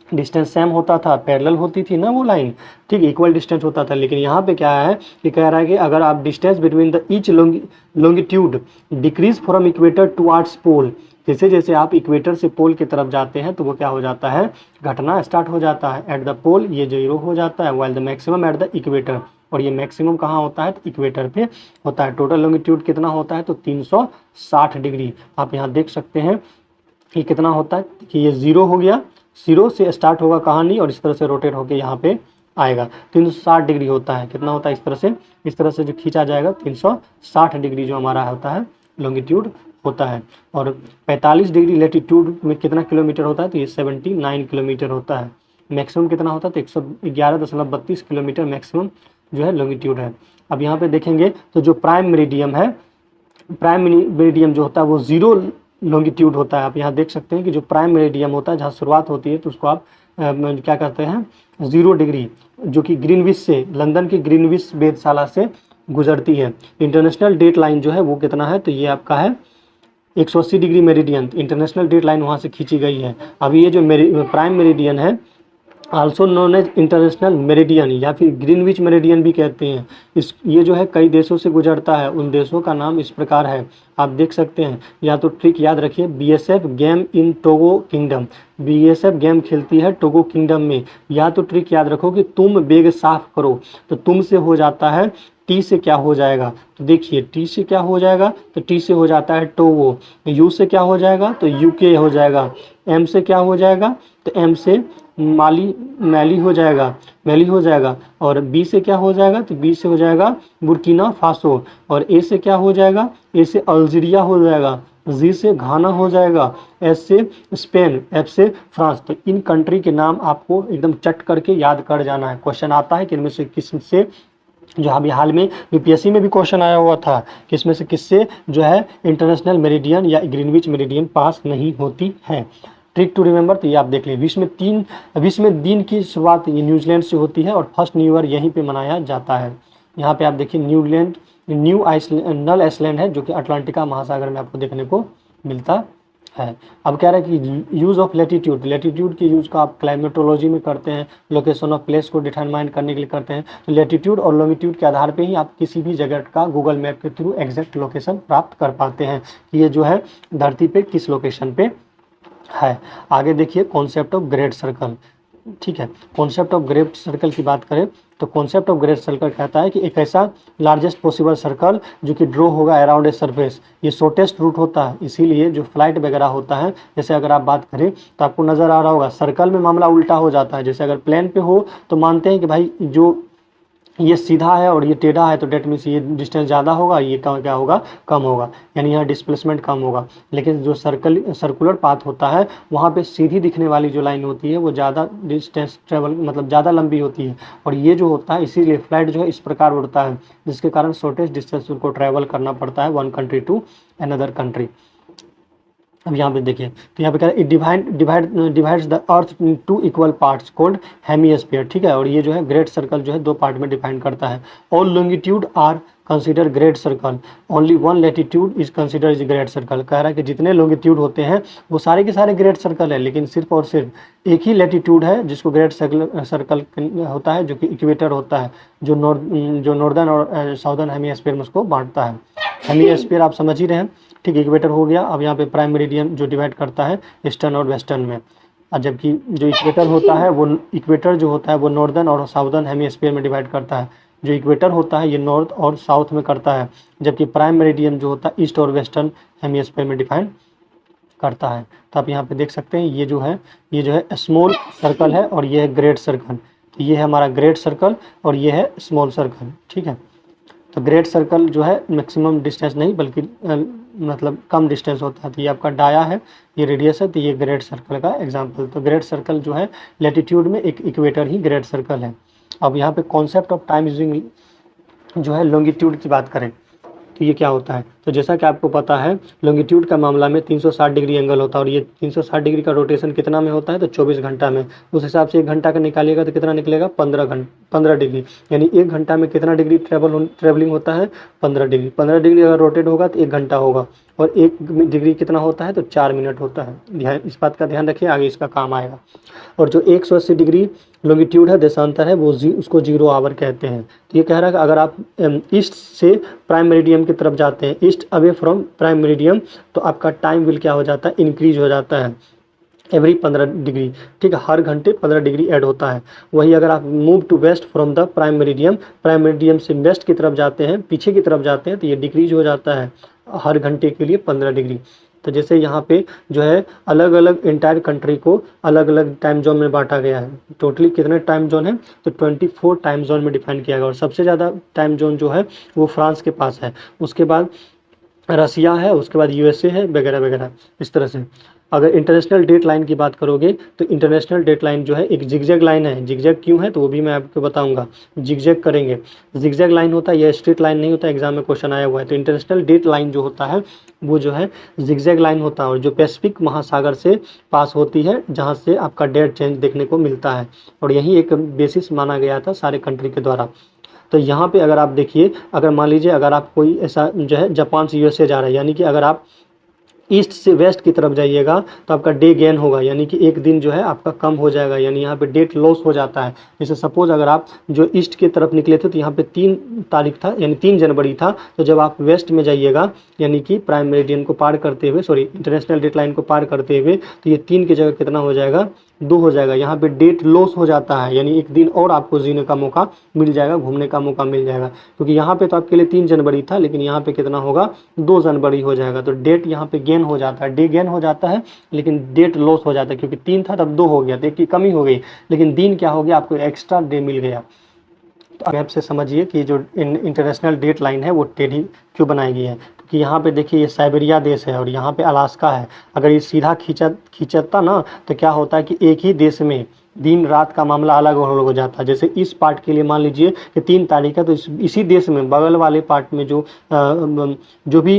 डिस्टेंस सेम होता था, पैरेलल होती थी ना वो लाइन, ठीक, इक्वल डिस्टेंस होता था। लेकिन यहाँ पे क्या है कि कह रहा है कि अगर आप distance between the each longitude decrease from equator towards pole, जैसे जैसे आप इक्वेटर से पोल की तरफ जाते हैं तो वो क्या हो जाता है, घटना स्टार्ट हो जाता है। एट द पोल ये 0 हो जाता है, while the maximum at the equator, और ये मैक्सिमम कहाँ होता है, तो इक्वेटर पे होता है। टोटल लॉन्गिट्यूड कितना होता है, तो 360 डिग्री। आप यहाँ देख सकते हैं कि कितना होता है, कि ये 0 हो गया, 0 से स्टार्ट होगा कहानी और इस तरह से रोटेट होकर यहाँ पे आएगा। 360 डिग्री होता है, कितना होता है, इस तरह से जो खींचा जाएगा 360 डिग्री जो हमारा होता है लॉन्गिट्यूड होता है। और 45 डिग्री लैटिट्यूड में कितना किलोमीटर होता है, तो ये 79 किलोमीटर होता है। मैक्सिमम कितना होता है, तो 111.32 किलोमीटर मैक्सिमम जो है लॉन्गिट्यूड है। अब यहाँ पे देखेंगे तो जो प्राइम मेरिडियम है, प्राइम मेरिडियम जो होता है वो 0 लॉन्गिट्यूड होता है। आप यहाँ देख सकते हैं कि जो प्राइम मेरिडियम होता है जहाँ शुरुआत होती है तो उसको आप क्या कहते हैं, 0 डिग्री, जो कि ग्रीनविच से, लंदन की ग्रीनविच वेधशाला से गुजरती है। इंटरनेशनल डेट लाइन जो है वो कितना है, तो ये आपका है 180 degree meridian. International date line वहाँ से खींची गई है। अभी ये जो प्राइम मेरिडियन है also known as international meridian या फिर ग्रीनविच मेरिडियन भी कहते हैं। ये जो है कई देशों से गुजरता है। उन देशों का नाम इस प्रकार है, आप देख सकते हैं। या तो ट्रिक याद रखिए, BSF game in Togo kingdom, BSF game खेलती है टोगो किंगडम में। या तो ट्रिक याद रखो कि तुम बेग साफ करो, तो तुम से हो जाता है टी से क्या हो जाएगा, तो देखिए टी से क्या हो जाएगा, तो टी से हो जाता है टोगो। यू से क्या हो जाएगा, तो यूके हो जाएगा। एम से क्या हो जाएगा, तो एम से मैली हो जाएगा। और बी से क्या हो जाएगा, तो बी से हो जाएगा बुर्किना फासो। और ए से क्या हो जाएगा, ए से अल्जीरिया हो जाएगा। जी से घाना हो जाएगा। एस से स्पेन, एफ से फ्रांस। तो इन कंट्री के नाम आपको एकदम चट करके याद कर जाना है। क्वेश्चन आता है कि इनमें से किस से, जो अभी हाल में यूपीएससी में भी क्वेश्चन आया हुआ था कि इसमें से किससे जो है इंटरनेशनल मेरिडियन या ग्रीनविच मेरिडियन पास नहीं होती है। ट्रिक टू रिमेंबर, तो ये आप देख लीजिए। विश्व में दिन की शुरुआत ये न्यूजीलैंड से होती है और फर्स्ट न्यू ईयर यहीं पे मनाया जाता है। यहाँ पे आप देखिए न्यू आइसलैंड, नल आइसलैंड है जो कि अटलांटिका महासागर में आपको देखने को मिलता है। अब कह रहा है कि यूज़ ऑफ लेटीट्यूड, लेटीट्यूड की यूज़ का आप क्लाइमेटोलॉजी में करते हैं, लोकेशन ऑफ प्लेस को डिटरमाइन करने के लिए करते हैं। तो लेटीट्यूड और लॉन्गिट्यूड के आधार पे ही आप किसी भी जगह का गूगल मैप के थ्रू एग्जैक्ट लोकेशन प्राप्त कर पाते हैं कि ये जो है धरती पे किस लोकेशन पे है। आगे देखिए कॉन्सेप्ट ऑफ ग्रेट सर्कल, ठीक है। कॉन्सेप्ट ऑफ ग्रेट सर्कल की बात करें तो कॉन्सेप्ट ऑफ ग्रेट सर्कल कहता है कि एक ऐसा लार्जेस्ट पॉसिबल सर्कल जो कि ड्रॉ होगा अराउंड ए सरफेस, ये शॉर्टेस्ट रूट होता है। इसीलिए जो फ्लाइट वगैरह होता है, जैसे अगर आप बात करें तो आपको नज़र आ रहा होगा सर्कल में मामला उल्टा हो जाता है। जैसे अगर प्लेन पे हो तो मानते हैं कि भाई जो ये सीधा है और ये टेढ़ा है तो डेट मीन्स ये डिस्टेंस ज़्यादा होगा, ये क्या होगा, कम होगा, यानी यहाँ डिस्प्लेसमेंट कम होगा। लेकिन जो सर्कुलर पाथ होता है वहाँ पे सीधी दिखने वाली जो लाइन होती है वो ज़्यादा डिस्टेंस ट्रेवल मतलब ज़्यादा लंबी होती है, और ये जो होता है इसीलिए फ्लाइट जो है इस प्रकार उड़ता है, जिसके कारण शॉर्टेस्ट डिस्टेंस उनको ट्रैवल करना पड़ता है one country to another country. अब यहाँ पे देखिए तो यहाँ पे कह रहा है divides the earth in two equal parts called hemisphere, ठीक है। और ये जो है ग्रेट सर्कल जो है दो पार्ट में डिफाइन करता है। All longitude are consider great circle, only one latitude is consider is great circle. कह रहा है कि जितने लॉन्गिट्यूड होते हैं वो सारे के सारे ग्रेट सर्कल है, लेकिन सिर्फ और सिर्फ एक ही लेटीट्यूड है जिसको ग्रेट सर्कल होता है, जो कि इक्वेटर होता है, जो नॉर्दर्न और साउदर्न हेमिस्फीयर में उसको बांटता है। हेमिस्फीयर आप समझ ही रहे हैं, ठीक। इक्वेटर हो गया। अब यहाँ पे प्राइम मेरिडियन जो डिवाइड करता है ईस्टर्न और वेस्टर्न में, और जबकि जो इक्वेटर होता है वो इक्वेटर जो होता है वो नॉर्दर्न और साउदर्न हेमिस्फीयर में डिवाइड करता है। जो इक्वेटर होता है ये नॉर्थ और साउथ में करता है, जबकि प्राइम मेरिडियन जो होता है ईस्ट और वेस्टर्न हेमिस्फीयर में डिफाइन करता है। तो आप यहाँ पे देख सकते हैं ये जो है स्मॉल सर्कल है और ये है ग्रेट सर्कल। तो ये है हमारा ग्रेट सर्कल और ये है स्मॉल सर्कल, ठीक है। तो ग्रेट सर्कल जो है मैक्सिमम डिस्टेंस नहीं बल्कि मतलब कम डिस्टेंस होता है। तो ये आपका डाया है, ये रेडियस है, तो ये ग्रेट सर्कल का एग्जांपल। तो ग्रेट सर्कल जो है लेटीट्यूड में एक इक्वेटर ही ग्रेट सर्कल है। अब यहाँ पे कॉन्सेप्ट ऑफ टाइम यूजिंग जो है लॉन्गिट्यूड की बात करें तो ये क्या होता है, तो जैसा कि आपको पता है लॉन्गिट्यूड का मामला में 360 डिग्री एंगल होता है, और ये 360 डिग्री का रोटेशन कितना में होता है तो 24 घंटा में। उस हिसाब से 1 घंटा का निकालिएगा तो कितना निकलेगा 15 डिग्री, यानी 1 घंटा में कितना डिग्री ट्रेवलिंग होता है 15 डिग्री। 15 डिग्री अगर रोटेट होगा तो 1 घंटा होगा, और 1 डिग्री कितना होता है तो 4 मिनट होता है। ध्यान इस बात का ध्यान रखिए, आगे इसका काम आएगा। और जो 180 डिग्री लॉन्गिट्यूड है देशांतर है वो उसको 0 आवर कहते हैं। तो ये कह रहा है कि अगर आप ईस्ट से प्राइम मेरिडियम की तरफ जाते हैं, east away from prime meridiem, तो आपका टाइम विल क्या हो जाता है, इंक्रीज हो जाता है एवरी 15 डिग्री, ठीक है। हर घंटे 15 डिग्री ऐड होता है। वही अगर आप move to west from the prime meridian से वेस्ट की तरफ जाते हैं, पीछे की तरफ जाते हैं, तो ये डिक्रीज हो जाता है हर घंटे के लिए 15 डिग्री। तो जैसे यहाँ पे जो है अलग अलग इंटायर कंट्री को अलग अलग टाइम जोन में बांटा गया है। टोटली कितने टाइम जोन है तो 24 टाइम जोन में डिफाइन किया गया, और सबसे ज़्यादा टाइम जोन जो है वो फ्रांस के पास है, उसके बाद रसिया है, उसके बाद यूएसए है, वगैरह वगैरह इस तरह से। अगर इंटरनेशनल डेट लाइन की बात करोगे तो इंटरनेशनल डेट लाइन जो है एक जिगजैग लाइन है। जिगजैग क्यों है तो वो भी मैं आपको बताऊंगा। जिगजैग करेंगे, जिगजैग लाइन होता है, यह स्ट्रेट लाइन नहीं होता, एग्जाम में क्वेश्चन आया हुआ है। तो इंटरनेशनल डेट लाइन जो होता है वो जो है जिगजैग लाइन होता है, और जो पैसिफिक महासागर से पास होती है, जहाँ से आपका डेट चेंज देखने को मिलता है, और यही एक बेसिस माना गया था सारे कंट्री के द्वारा। तो यहाँ पे अगर आप देखिए, अगर मान लीजिए अगर आप कोई ऐसा जो है जापान से यूएसए जा रहा है, यानी कि अगर आप ईस्ट से वेस्ट की तरफ जाइएगा तो आपका डे गेन होगा, यानी कि एक दिन जो है आपका कम हो जाएगा, यानी यहाँ पे डेट लॉस हो जाता है। जैसे सपोज अगर आप जो ईस्ट की तरफ निकले थे तो यहाँ पे 3 तारीख था, यानी 3 जनवरी था, तो जब आप वेस्ट में जाइएगा यानी कि प्राइम मेरिडियन को पार करते हुए, सॉरी इंटरनेशनल डेट लाइन को पार करते हुए, तो ये 3 की जगह कितना हो जाएगा 2 हो जाएगा। यहाँ पे डेट लॉस हो जाता है, यानी एक दिन और आपको जीने का मौका मिल जाएगा, घूमने का मौका मिल जाएगा, क्योंकि यहाँ पे तो आपके लिए 3 जनवरी था, लेकिन यहाँ पे कितना होगा 2 जनवरी हो जाएगा। तो डेट यहाँ पे गेन हो जाता है, डे गेन हो जाता है, लेकिन डेट लॉस हो जाता है, क्योंकि 3 था तब 2 हो गया, तो एक की कमी हो गई, लेकिन दिन क्या हो गया आपको एक्स्ट्रा डे मिल गया। तो मैप से समझिए कि जो इंटरनेशनल डेट लाइन है वो टेढ़ी क्यों बनाई गई है, क्योंकि यहाँ पे देखिए ये साइबेरिया देश है और यहाँ पे अलास्का है। अगर ये सीधा खींचता ना तो क्या होता है कि एक ही देश में दिन रात का मामला अलग अलग हो जाता है। जैसे इस पार्ट के लिए मान लीजिए कि 3 तारीख है, तो इसी देश में बगल वाले पार्ट में जो भी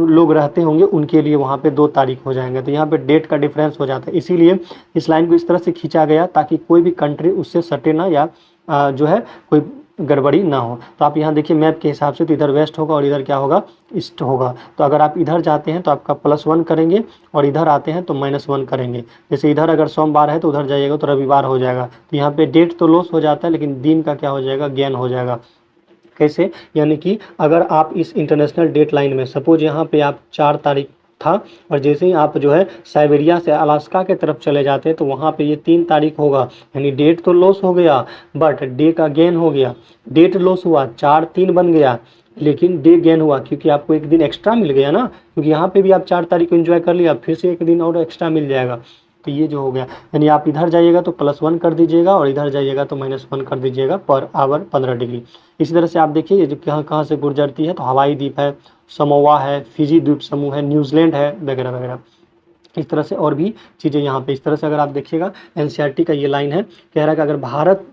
लोग रहते होंगे उनके लिए वहाँ पे 2 तारीख हो जाएंगे, तो यहाँ पे डेट का डिफरेंस हो जाता है। इसीलिए इस लाइन को इस तरह से खींचा गया ताकि कोई भी कंट्री उससे सटे ना, या जो है कोई गड़बड़ी ना हो। तो आप यहाँ देखिए मैप के हिसाब से, तो इधर वेस्ट होगा और इधर क्या होगा, ईस्ट होगा। तो अगर आप इधर जाते हैं तो आपका +1 करेंगे और इधर आते हैं तो -1 करेंगे। जैसे इधर अगर सोमवार है तो उधर जाइएगा तो रविवार हो जाएगा। तो यहाँ पे डेट तो लॉस हो जाता है लेकिन दिन का क्या हो जाएगा, गेन हो जाएगा। कैसे, यानी कि अगर आप इस इंटरनेशनल डेट लाइन में सपोज यहाँ पे आप 4 तारीख था और जैसे ही आप जो है साइबेरिया से अलास्का के तरफ चले जाते हैं तो वहाँ पे ये 3 तारीख होगा, यानी डेट तो लॉस हो गया बट डे का गेन हो गया। डेट लॉस हुआ, 4-3 बन गया लेकिन डे गेन हुआ क्योंकि आपको एक दिन एक्स्ट्रा मिल गया ना, क्योंकि यहाँ पे भी आप 4 तारीख को एंजॉय कर लिया, फिर से एक दिन और एक्स्ट्रा मिल जाएगा। तो ये जो हो गया, यानी आप इधर जाइएगा तो +1 कर दीजिएगा और इधर जाइएगा तो -1 कर दीजिएगा पर आवर 15 डिग्री। इसी तरह से आप देखिए ये जो कहाँ कहाँ से गुजरती है, तो हवाई द्वीप है, समोआ है, फिजी द्वीप समूह है, न्यूजीलैंड है, वगैरह वगैरह। इस तरह से और भी चीज़ें यहाँ पे इस तरह से अगर आप देखिएगा एनसीईआरटी का ये लाइन है, कह रहा है कि अगर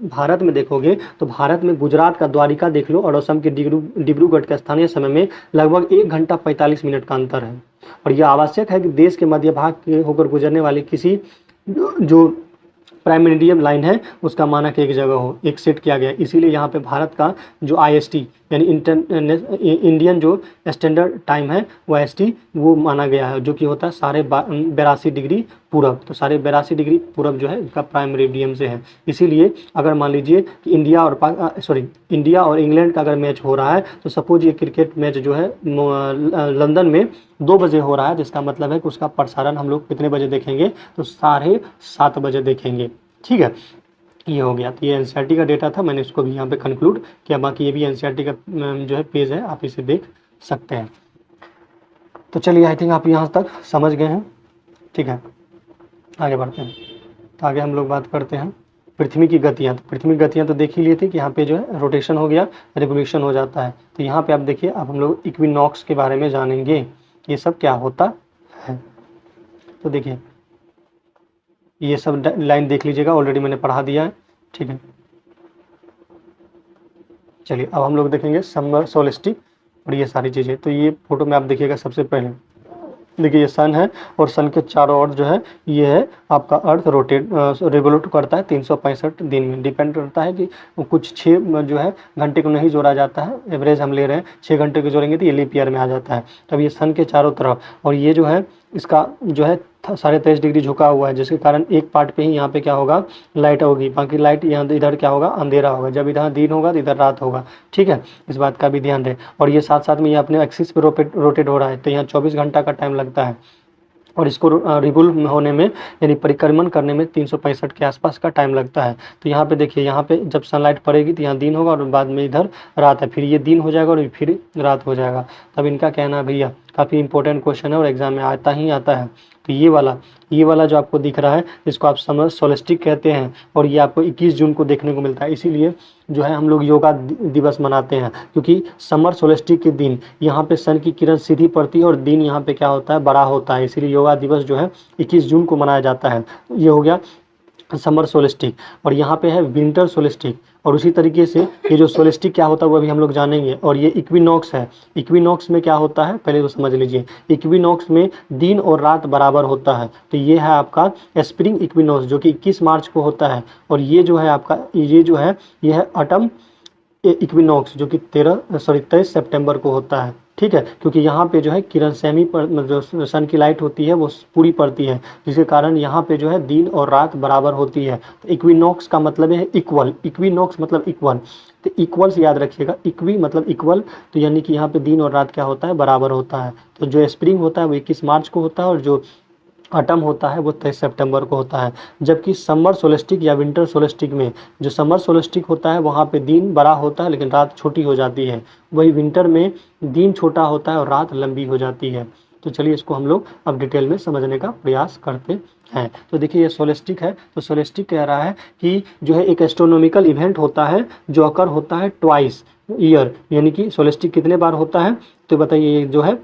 भारत में देखोगे तो भारत में गुजरात का द्वारिका देख लो और असम के डिब्रूगढ़ के स्थानीय समय में लगभग 1 घंटा 45 मिनट का अंतर है। और यह आवश्यक है कि देश के मध्य भाग के होकर गुजरने वाली किसी जो प्राइम मेरिडियन लाइन है उसका मानक एक जगह हो, एक सेट किया गया। इसीलिए यहाँ पे भारत का जो IST यानी इंडियन जो स्टैंडर्ड टाइम है वो IST वो माना गया है, जो कि होता है 82.5 डिग्री पूरब। तो 82.5 डिग्री पूरब जो है इसका प्राइम मेरिडियन से है। इसीलिए अगर मान लीजिए कि इंडिया और इंग्लैंड का अगर मैच हो रहा है तो सपोज ये क्रिकेट मैच जो है लंदन में 2 बजे हो रहा है, जिसका मतलब है कि उसका प्रसारण हम लोग कितने बजे देखेंगे, तो 7:30 बजे देखेंगे। ठीक है, ये हो गया। तो ये एनसीईआरटी का डेटा था, मैंने इसको भी यहाँ पे कंक्लूड किया। बाकी ये भी एनसीईआरटी का जो है पेज है, आप इसे देख सकते हैं। तो चलिए आई थिंक आप यहाँ तक समझ गए हैं। ठीक है, आगे बढ़ते हैं। तो आगे हम लोग बात करते हैं पृथ्वी की गतियाँ। तो पृथ्वी की गतियाँ तो देख ही लिए थे कि यहाँ पे जो है रोटेशन हो गया, रिवोल्यूशन हो जाता है। तो यहाँ पे आप देखिए, अब हम लोग इक्विनॉक्स के बारे में जानेंगे, ये सब क्या होता है। तो देखिए ये सब लाइन देख लीजिएगा, ऑलरेडी मैंने पढ़ा दिया है। ठीक है, चलिए अब हम लोग देखेंगे समर सोलिस्टिक और ये सारी चीज़ें। तो ये फोटो में आप देखिएगा, सबसे पहले देखिए ये सन है और सन के चारों ओर जो है ये है आपका अर्थ रिवोल्यूट करता है 365 दिन में। डिपेंड करता है कि कुछ 6 जो है घंटे को नहीं जोड़ा जाता है, एवरेज हम ले रहे हैं 6 घंटे को जोड़ेंगे तो ये लीप ईयर में आ जाता है। तब ये सन के चारों तरफ, और ये जो है इसका जो है 23.5 डिग्री झुका हुआ है, जिसके कारण एक पार्ट पे ही यहाँ पे क्या होगा, लाइट होगी, बाकी लाइट यहाँ इधर क्या होगा, अंधेरा होगा। जब इधर दिन होगा तो इधर रात होगा। ठीक है, इस बात का भी ध्यान रहे। और ये साथ साथ में ये अपने एक्सिस पे रोटेट हो रहा है, तो यहाँ 24 घंटा का टाइम लगता है और इसको रिवोल्व होने में यानी परिक्रमण करने में 365 के आसपास का टाइम लगता है। तो यहाँ पे देखिए, यहाँ पे जब सनलाइट पड़ेगी तो यहाँ दिन होगा और बाद में इधर रात है, फिर ये दिन हो जाएगा और फिर रात हो जाएगा। तब इनका कहना है भैया काफ़ी इंपॉर्टेंट क्वेश्चन है और एग्जाम में आता ही आता है। तो ये वाला जो आपको दिख रहा है इसको आप समर सोलिस्टिक कहते हैं और ये आपको 21 जून को देखने को मिलता है। इसीलिए जो है हम लोग योगा दिवस मनाते हैं, क्योंकि समर सोलिस्टिक के दिन यहाँ पे सन की किरण सीधी पड़ती है और दिन यहाँ पे क्या होता है, बड़ा होता है। इसीलिए योगा दिवस जो है 21 जून को मनाया जाता है। ये हो गया समर सोलिस्टिक। और यहाँ पे है विंटर सोलिस्टिक। और उसी तरीके से ये जो सोलिस्टिक क्या होता है वो अभी हम लोग जानेंगे। और ये इक्विनॉक्स है। इक्विनॉक्स में क्या होता है पहले तो समझ लीजिए। इक्विनॉक्स में दिन और रात बराबर होता है। तो ये है आपका स्प्रिंग इक्विनॉक्स जो कि 21 मार्च को होता है। और ये जो है आपका ये है ऑटम इक्विनॉक्स जो कि 23 सितंबर को होता है। ठीक है, क्योंकि यहाँ पे जो है किरण सेमी पर जो सन की लाइट होती है वो पूरी पड़ती है, जिसके कारण यहाँ पे जो है दिन और रात बराबर होती है। तो इक्विनॉक्स का मतलब है इक्वल, इक्विनॉक्स मतलब इक्वल। तो इक्वल से याद रखिएगा, इक्वी मतलब इक्वल। तो यानी कि यहाँ पे दिन और रात क्या होता है, बराबर होता है। तो जो स्प्रिंग होता है वो 21 मार्च को होता है और जो ऑटम होता है वो 23 सितंबर को होता है। जबकि समर सोलिस्टिक या विंटर सोलिस्टिक में, जो समर सोलिस्टिक होता है वहाँ पे दिन बड़ा होता है लेकिन रात छोटी हो जाती है। वही विंटर में दिन छोटा होता है और रात लंबी हो जाती है। तो चलिए इसको हम लोग अब डिटेल में समझने का प्रयास करते हैं। तो देखिए ये सोलिस्टिक है। तो सोलिस्टिक कह रहा है कि जो है एक एस्ट्रोनॉमिकल इवेंट होता है जो अकर होता है ट्वाइस ईयर। यानी कि सोलिस्टिक कितने बार होता है, तो बताइए। ये जो है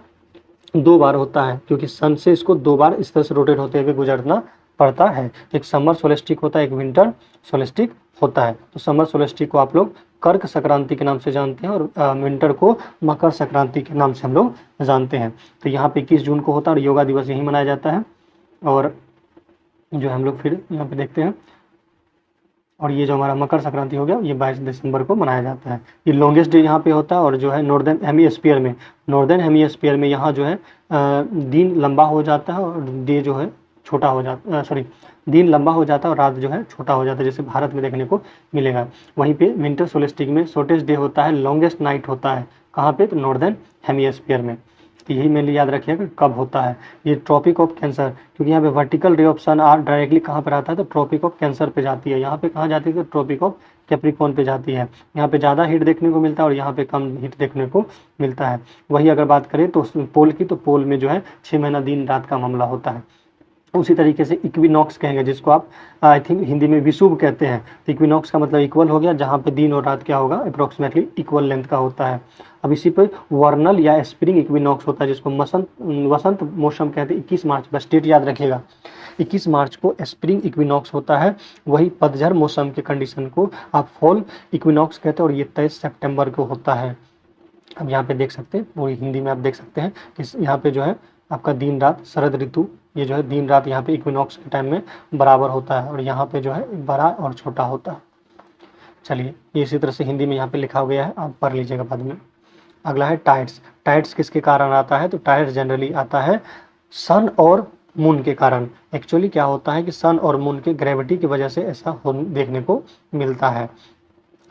2 बार होता है, क्योंकि सन से इसको 2 बार इस तरह से रोटेट होते हुए गुजरना पड़ता है। एक समर सोलिस्टिक होता है, एक विंटर सोलिस्टिक होता है। तो समर सोलिस्टिक को आप लोग कर्क संक्रांति के नाम से जानते हैं और विंटर को मकर संक्रांति के नाम से हम लोग जानते हैं। तो यहाँ पे 21 जून को होता है और योगा दिवस यही मनाया जाता है। और जो हम लोग फिर यहाँ पे देखते हैं और ये जो हमारा मकर संक्रांति हो गया ये 22 दिसंबर को मनाया जाता है। ये लॉन्गेस्ट डे यहाँ पे होता है और जो है नॉर्दर्न हेमिस्फीयर में यहाँ जो है दिन लंबा हो जाता है और डे जो है छोटा हो जाता सॉरी दिन लंबा हो जाता है और रात जो है छोटा हो जाता है, जैसे भारत में देखने को मिलेगा। वहीं पे विंटर सोल्स्टिस में शॉर्टेस्ट डे होता है, लॉन्गेस्ट नाइट होता है। कहाँ पे? तो नॉर्दर्न हेमिस्फीयर में। तो यही मेनली याद रखिएगा कब होता है। ये ट्रॉपिक ऑफ कैंसर, क्योंकि यहाँ पे वर्टिकल रे ऑफ सन आर डायरेक्टली कहाँ पर आता है? तो ट्रॉपिक ऑफ कैंसर पे जाती है। यहाँ पे कहाँ जाती है? तो ट्रॉपिक ऑफ कैप्रिकॉर्न पे जाती है। यहाँ पे ज़्यादा हीट देखने को मिलता है और यहाँ पे कम हीट देखने को मिलता है। वही अगर बात करें तो पोल की, तो पोल में जो है 6 महीना दिन रात का मामला होता है। उसी तरीके से इक्विनॉक्स कहेंगे, जिसको आप आई थिंक हिंदी में विषुव कहते हैं। तो इक्विनॉक्स का मतलब इक्वल हो गया, जहाँ पे दिन और रात क्या होगा? अप्रोक्सीमेटली इक्वल लेंथ का होता है। अब इसी पे वर्नल या स्प्रिंग इक्विनॉक्स होता है, जिसको वसंत मौसम कहते हैं। 21 मार्च, बस डेट याद रखिएगा, 21 मार्च को स्प्रिंग इक्विनॉक्स होता है। वही पतझड़ मौसम के कंडीशन को आप फॉल इक्विनॉक्स कहते हैं और ये 23 सितंबर को होता है। अब यहाँ पे देख सकते हैं, पूरी हिंदी में आप देख सकते हैं कि यहाँ पे जो है आपका दिन रात शरद ऋतु, ये जो है दिन रात यहाँ पे इक्विनॉक्स के टाइम में बराबर होता है और यहाँ पे जो है बड़ा और छोटा होता है। चलिए, ये इसी तरह से हिंदी में यहाँ पे लिखा गया है, आप पढ़ लीजिएगा बाद में। अगला है टाइड्स। टाइड्स किसके कारण आता है? तो टाइड्स जनरली आता है सन और मून के कारण। एक्चुअली क्या होता है कि सन और मून के ग्रेविटी की वजह से ऐसा देखने को मिलता है।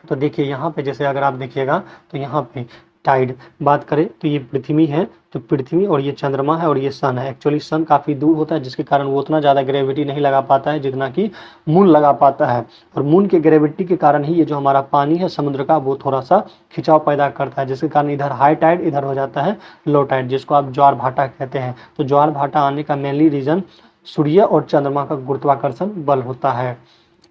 तो देखिए यहाँ पे जैसे अगर आप देखिएगा तो यहाँ पे टाइड बात करें तो ये पृथ्वी है, तो पृथ्वी और ये चंद्रमा है और ये सन है। एक्चुअली सन काफ़ी दूर होता है, जिसके कारण वो उतना ज़्यादा ग्रेविटी नहीं लगा पाता है जितना कि मून लगा पाता है। और मून के ग्रेविटी के कारण ही ये जो हमारा पानी है समुद्र का, वो थोड़ा सा खिंचाव पैदा करता है, जिसके कारण इधर हाई टाइड, इधर हो जाता है लो टाइड, जिसको आप ज्वार भाटा कहते हैं। तो ज्वार भाटा आने का मेनली रीज़न सूर्य और चंद्रमा का गुरुत्वाकर्षण बल होता है।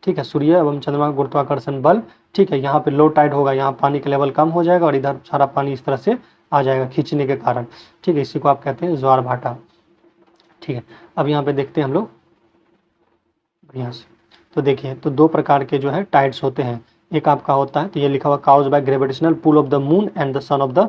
ठीक है, सूर्य एवं चंद्रमा का गुरुत्वाकर्षण बल। ठीक है, यहाँ पे लो टाइड होगा, यहाँ पानी का लेवल कम हो जाएगा और इधर सारा पानी इस तरह से आ जाएगा खींचने के कारण। ठीक है, इसी को आप कहते हैं ज्वार भाटा। ठीक है, अब यहाँ पे देखते हैं हम लोग बढ़िया से। तो देखिए, तो दो प्रकार के जो है टाइड्स होते हैं। एक आपका होता है, तो ये लिखा हुआ cause by gravitational pull of the moon and the sun of the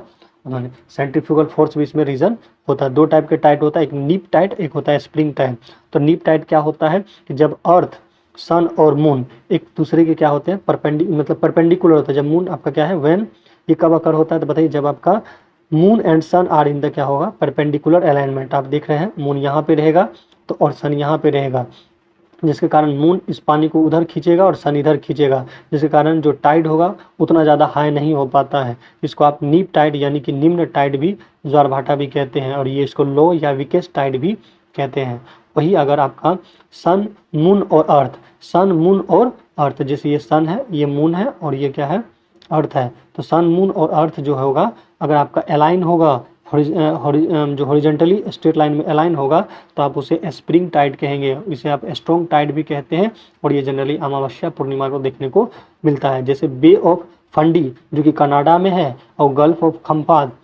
centrifugal force भी इसमें रीजन होता है। दो टाइप के टाइड होता है, एक नीप टाइड, एक होता है स्प्रिंग टाइड। तो नीप टाइड क्या होता है कि जब अर्थ, सन और मून एक दूसरे के क्या होते हैं? परपेंडिकुलर होता है। जब मून आपका क्या है, व्हेन ये कब अकर होता है? तो बताइए, जब आपका moon and sun are in the क्या होगा? Perpendicular alignment. आप देख रहे हैं मून यहाँ पे रहेगा तो और सन यहाँ पे रहेगा, जिसके कारण मून इस पानी को उधर खींचेगा और सन इधर खींचेगा, जिसके कारण जो टाइड होगा उतना ज़्यादा हाई नहीं हो पाता है। इसको आप नीप टाइड यानी कि निम्न टाइड भी, ज्वार भाटा भी कहते हैं, और ये इसको लो या वीकेस्ट टाइड भी कहते हैं। वही अगर आपका सन, मून और अर्थ, सन, मून और अर्थ, जैसे ये सन है, ये मून है और ये क्या है? अर्थ है। तो सन, मून और अर्थ जो होगा, अगर आपका अलाइन होगा, जो हॉरिजॉन्टली स्ट्रेट लाइन में अलाइन होगा, तो आप उसे स्प्रिंग टाइड कहेंगे। इसे आप स्ट्रॉन्ग टाइड भी कहते हैं और ये जनरली अमावस्या पूर्णिमा को देखने को मिलता है। जैसे बे ऑफ फंडी जो कि कनाडा में है और गल्फ ऑफ खम्पात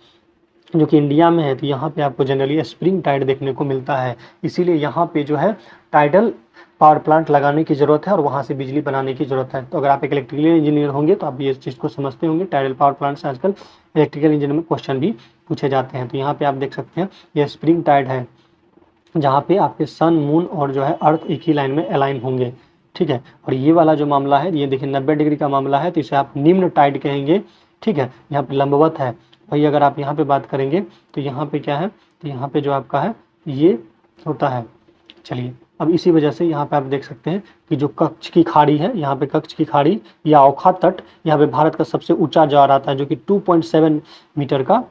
जो कि इंडिया में है, तो यहाँ पे आपको जनरली स्प्रिंग टाइड देखने को मिलता है। इसीलिए यहाँ पे जो है टाइडल पावर प्लांट लगाने की ज़रूरत है और वहाँ से बिजली बनाने की ज़रूरत है। तो अगर आप एक इलेक्ट्रिकल इंजीनियर होंगे तो आप ये चीज़ को समझते होंगे। टाइडल पावर प्लांट से आजकल इलेक्ट्रिकल इंजीनियर में क्वेश्चन भी पूछे जाते हैं। तो यहाँ पे आप देख सकते हैं ये स्प्रिंग टाइड है, जहाँ पे आपके सन, मून और जो है अर्थ एक ही लाइन में अलाइन होंगे। ठीक है, और ये वाला जो मामला है, ये देखिए 90 डिग्री का मामला है, तो इसे आप निम्न टाइड कहेंगे। ठीक है, यहाँ पे लंबवत है। वही अगर आप यहाँ पे बात करेंगे तो यहाँ पे क्या है? तो यहाँ पे जो आपका है ये होता है। चलिए, अब इसी वजह से यहाँ पे आप देख सकते हैं कि जो कच्छ की खाड़ी है, यहाँ पे कच्छ की खाड़ी या ओखा तट, यहाँ पे भारत का सबसे ऊंचा ज्वार आता है जो कि 2.7 मीटर का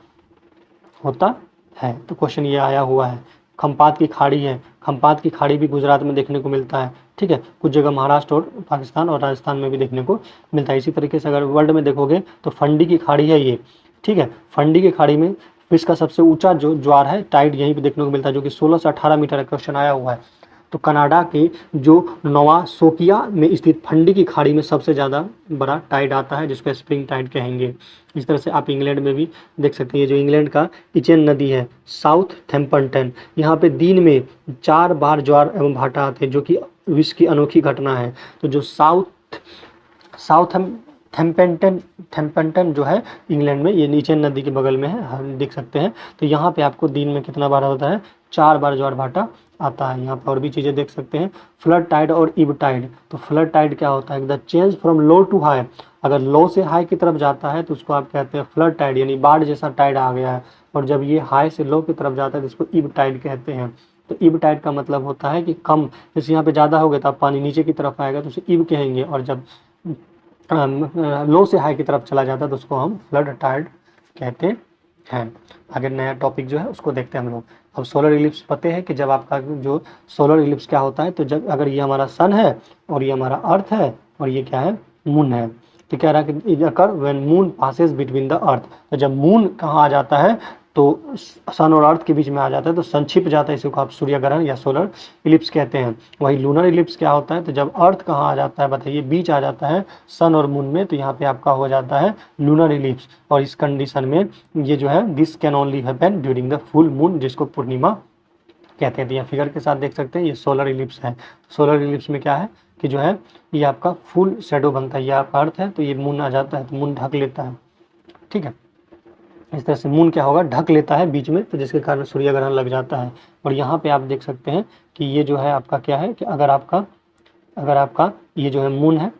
होता है। तो क्वेश्चन ये आया हुआ है। खम्पात की खाड़ी है, खम्पात की खाड़ी भी गुजरात में देखने को मिलता है। ठीक है, कुछ जगह महाराष्ट्र और पाकिस्तान और राजस्थान में भी देखने को मिलता है। इसी तरीके से अगर वर्ल्ड में देखोगे तो फंडी की खाड़ी है ये। ठीक है, फंडी की खाड़ी में विश्व का सबसे ऊंचा जो ज्वार है, टाइड यहीं पे देखने को मिलता है, जो कि 16 से 18 मीटर का क्वेश्चन आया हुआ है। तो कनाडा के जो नोवा सोकिया में स्थित फंडी की खाड़ी में सबसे ज़्यादा बड़ा टाइड आता है, जिसको स्प्रिंग टाइड कहेंगे। इस तरह से आप इंग्लैंड में भी देख सकते हैं। ये जो इंग्लैंड का इचेन नदी है, साउथ थैम्पटन, यहाँ पे दिन में 4 बार ज्वार एवं भाटा आते हैं, जो कि विश्व की अनोखी घटना है। तो जो साउथ थैम्पटन थैम्पटन जो है इंग्लैंड में, ये नीचे नदी के बगल में है, हम देख सकते हैं। तो यहाँ पे आपको दिन में कितना बार होता है, 4 बार ज्वार भाटा आता है। यहाँ पर और भी चीज़ें देख सकते हैं, फ्लड टाइड और इब टाइड। तो फ्लड टाइड क्या होता है, the change from low to high, अगर लो से हाई की तरफ जाता है तो उसको आप कहते हैं फ्लड टाइड, यानी बाढ़ जैसा टाइड आ गया है। और जब ये हाई से लो की तरफ जाता है तो इसको इब टाइड कहते हैं। तो इब टाइड का मतलब होता है कि कम, जैसे यहाँ पे ज़्यादा हो गया तो आप पानी नीचे की तरफ आएगा तो उसे इब कहेंगे, और जब लो से हाई की तरफ चला जाता है तो उसको हम फ्लड टाइड कहते हैं। आगे नया टॉपिक जो है उसको देखते हैं हम लोग। अब सोलर इलिप्स पते हैं कि जब आपका जो सोलर इलिप्स क्या होता है, तो जब अगर ये हमारा सन है और ये हमारा अर्थ है और ये क्या है, मून है, तो कह रहा है कि occur when moon passes between the earth, तो जब मून कहाँ आ जाता है तो सन और अर्थ के बीच में आ जाता है तो सन छिप जाता है, इसी को आप सूर्य ग्रहण या सोलर इलिप्स कहते हैं। वही लूनर इलिप्स क्या होता है, तो जब अर्थ कहाँ आ जाता है बताइए, बीच आ जाता है सन और मून में, तो यहाँ पे आपका हो जाता है लूनर इलिप्स। और इस कंडीशन में ये जो है this can only happen during the full moon, जिसको पूर्णिमा कहते हैं। तो यहाँ फिगर के साथ देख सकते हैं ये सोलर इलिप्स है। सोलर इलिप्स में क्या है कि जो है ये आपका फुल शेडो बनता है, ये आपका अर्थ है तो ये मून आ जाता है तो मून ढक लेता है, ठीक है। इस तरह से मून क्या होगा, ढक लेता है बीच में, तो जिसके कारण सूर्य ग्रहण लग जाता है। और यहाँ पे आप देख सकते हैं कि ये जो है आपका क्या है कि अगर आपका ये जो है मून है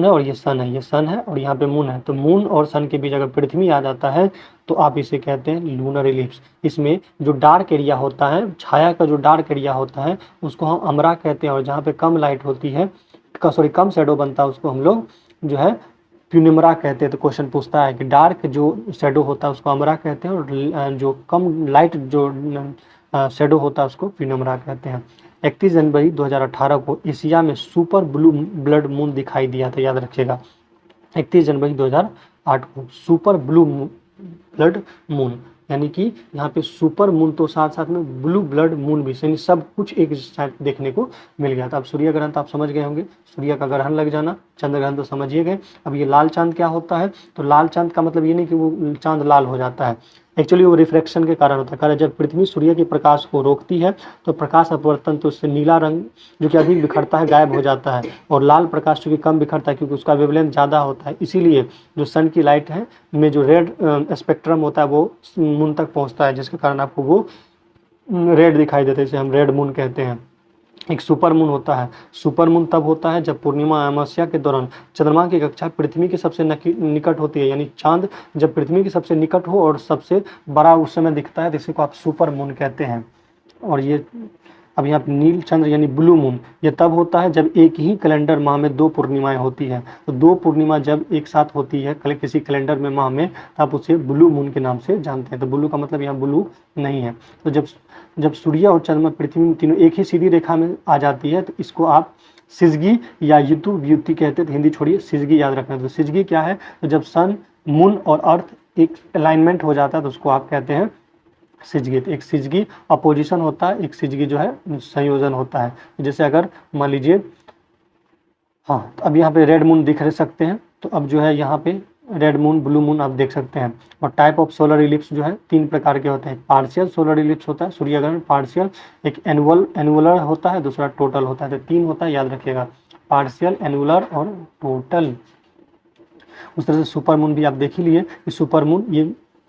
और ये सन है, ये सन है और यहाँ पे मून है, तो मून और सन के बीच अगर पृथ्वी आ जाता है तो आप इसे कहते हैं लूनर इलिप्स। इसमें जो डार्क एरिया होता है, छाया का जो डार्क एरिया होता है उसको हम अमरा कहते हैं, और जहाँ पे कम लाइट होती है, कम शेडो बनता है, उसको हम लोग जो है प्यूनिमरा कहते हैं। तो क्वेश्चन पूछता है कि डार्क जो शेडो होता है उसको अमरा कहते हैं, और जो कम लाइट जो शेडो होता है उसको प्यूनिमरा कहते हैं। 31 जनवरी 2018 को एशिया में सुपर ब्लू ब्लड मून दिखाई दिया था, याद रखिएगा। 31 जनवरी 2008 को सुपर ब्लू ब्लड मून, यानी कि यहाँ पे सुपर मून तो साथ साथ में ब्लू ब्लड मून भी, यानी सब कुछ एक साथ देखने को मिल गया था। अब सूर्य ग्रहण तो आप समझ गए होंगे, सूर्य का ग्रहण लग जाना, चंद्र ग्रहण तो समझिए गए। अब ये लाल चांद क्या होता है, तो लाल चांद का मतलब ये नहीं कि वो चांद लाल हो जाता है, एक्चुअली वो रिफ्रैक्शन के कारण होता है। कारण जब पृथ्वी सूर्य के प्रकाश को रोकती है तो प्रकाश अपवर्तन, तो उससे नीला रंग जो कि अधिक बिखरता है गायब हो जाता है, और लाल प्रकाश चूँकि कम बिखरता है क्योंकि उसका वेवलेंथ ज़्यादा होता है, इसीलिए जो सन की लाइट है में जो रेड स्पेक्ट्रम होता है वो मून तक पहुँचता है, जिसके कारण आपको वो रेड दिखाई देता है, इसे हम रेड मून कहते हैं। एक सुपर मून होता है, सुपर मून तब होता है जब पूर्णिमा अमावस्या के दौरान चंद्रमा की कक्षा पृथ्वी के सबसे निकट होती है, यानी चांद जब पृथ्वी के सबसे निकट हो और सबसे बड़ा उस समय दिखता है, तो इसी को आप सुपर मून कहते हैं। और ये अब यहाँ पे नील चंद्र यानी ब्लू मून, ये तब होता है जब एक ही कैलेंडर माह में 2 पूर्णिमाएं होती है। तो 2 पूर्णिमा जब एक साथ होती है किसी कैलेंडर में माह में, तो आप उसे ब्लू मून के नाम से जानते हैं। तो ब्लू का मतलब यहाँ ब्लू नहीं है। तो जब सूर्य और चंद्रमा पृथ्वी तीनों एक ही सीधी रेखा में आ जाती है तो इसको आप सिजगी या युतु व्युति कहते हैं। तो हिंदी छोड़िए, सिजगी याद रखना। तो सिजगी क्या है, तो जब सन मून और अर्थ एक अलाइनमेंट हो जाता है तो उसको आप कहते हैं सिजगी। तो एक सिजगी अपोजिशन होता है, एक सिजगी जो है संयोजन होता है। जैसे अगर मान लीजिए, हाँ, तो अब यहाँ पे रेड मून दिख सकते हैं, तो अब जो है यहाँ पे रेड मून ब्लू मून आप देख सकते हैं। और टाइप ऑफ सोलर इलिप्स जो है 3 प्रकार के होते हैं। पार्शियल सोलर इलिप्स होता है, सूर्य ग्रहण पार्शियल, एक एनुअलर होता है, दूसरा टोटल होता है। तो 3 होता है, याद रखिएगा, पार्शियल, एनुअलर और टोटल। उस तरह से सुपर मून भी आप देख ही लिए, सुपर मून ये